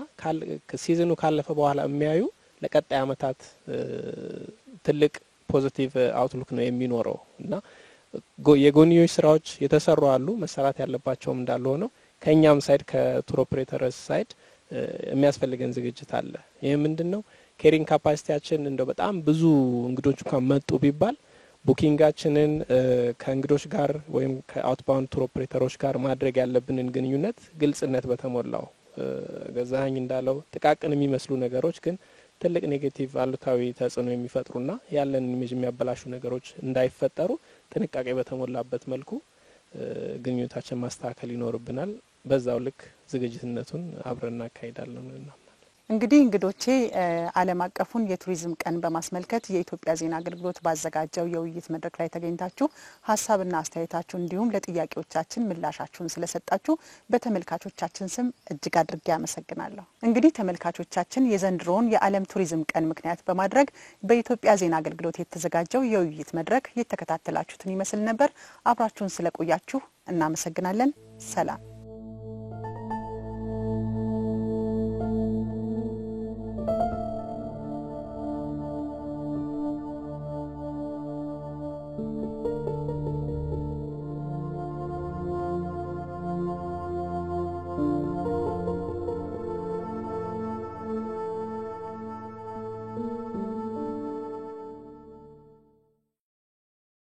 ሲዝኑ ካለፈ በኋላ የሚያዩ ለቀጣይ አመታት ትልቅ ፖዚቲቭ አውትሉክ ነው የሚኖረው እና የጎንዮሽ ስራዎች የተሰሩ አሉ መሰራት ያለባቸውም እንዳለ ሆነው ከኛም ሳይድ ከቱር ኦፕሬተርስ ሳይድ የሚያስፈልገን ዝግጅት አለ። ይሄ ምንድነው ኬሪንግ ካፓሲቲያችን እንደው በጣም ብዙ እንግዶች እንኳን መጡ ቢባል ቡኪንጋችንን ከእንግዶች ጋር ወይም ከአውትባውንድ ቱር ኦፕሬተሮች ጋር ማድረግ ያለብንን ግንኙነት ግልጽነት በተሞላው ገዛኸኝ እንዳለው ጥቃቅን የሚመስሉ ነገሮች ግን ትልቅ ኔጌቲቭ አሉታዊ ተጽዕኖ የሚፈጥሩና ያለን ኢሜጅ የሚያበላሹ ነገሮች እንዳይፈጠሩ ጥንቃቄ በተሞላበት መልኩ ግንኙነታችን ማስተካከል ይኖርብናል። በዛው ልክ ዝግጅትነቱን አብረን እናካሂዳለን እና እንግዲህ እንግዶቼ ዓለም አቀፉን የቱሪዝም ቀን በማስመልከት የኢትዮጵያ ዜና አገልግሎት ባዘጋጀው የውይይት መድረክ ላይ ተገኝታችሁ ሀሳብና አስተያየታችሁ እንዲሁም ለጥያቄዎቻችን ምላሻችሁን ስለሰጣችሁ በተመልካቾቻችን ስም እጅግ አድርጌ አመሰግናለሁ። እንግዲህ ተመልካቾቻችን የዘንድሮውን የዓለም ቱሪዝም ቀን ምክንያት በማድረግ በኢትዮጵያ ዜና አገልግሎት የተዘጋጀው የውይይት መድረክ የተከታተላችሁትን ይመስል ነበር። አብራችሁን ስለቆያችሁ እናመሰግናለን። ሰላም።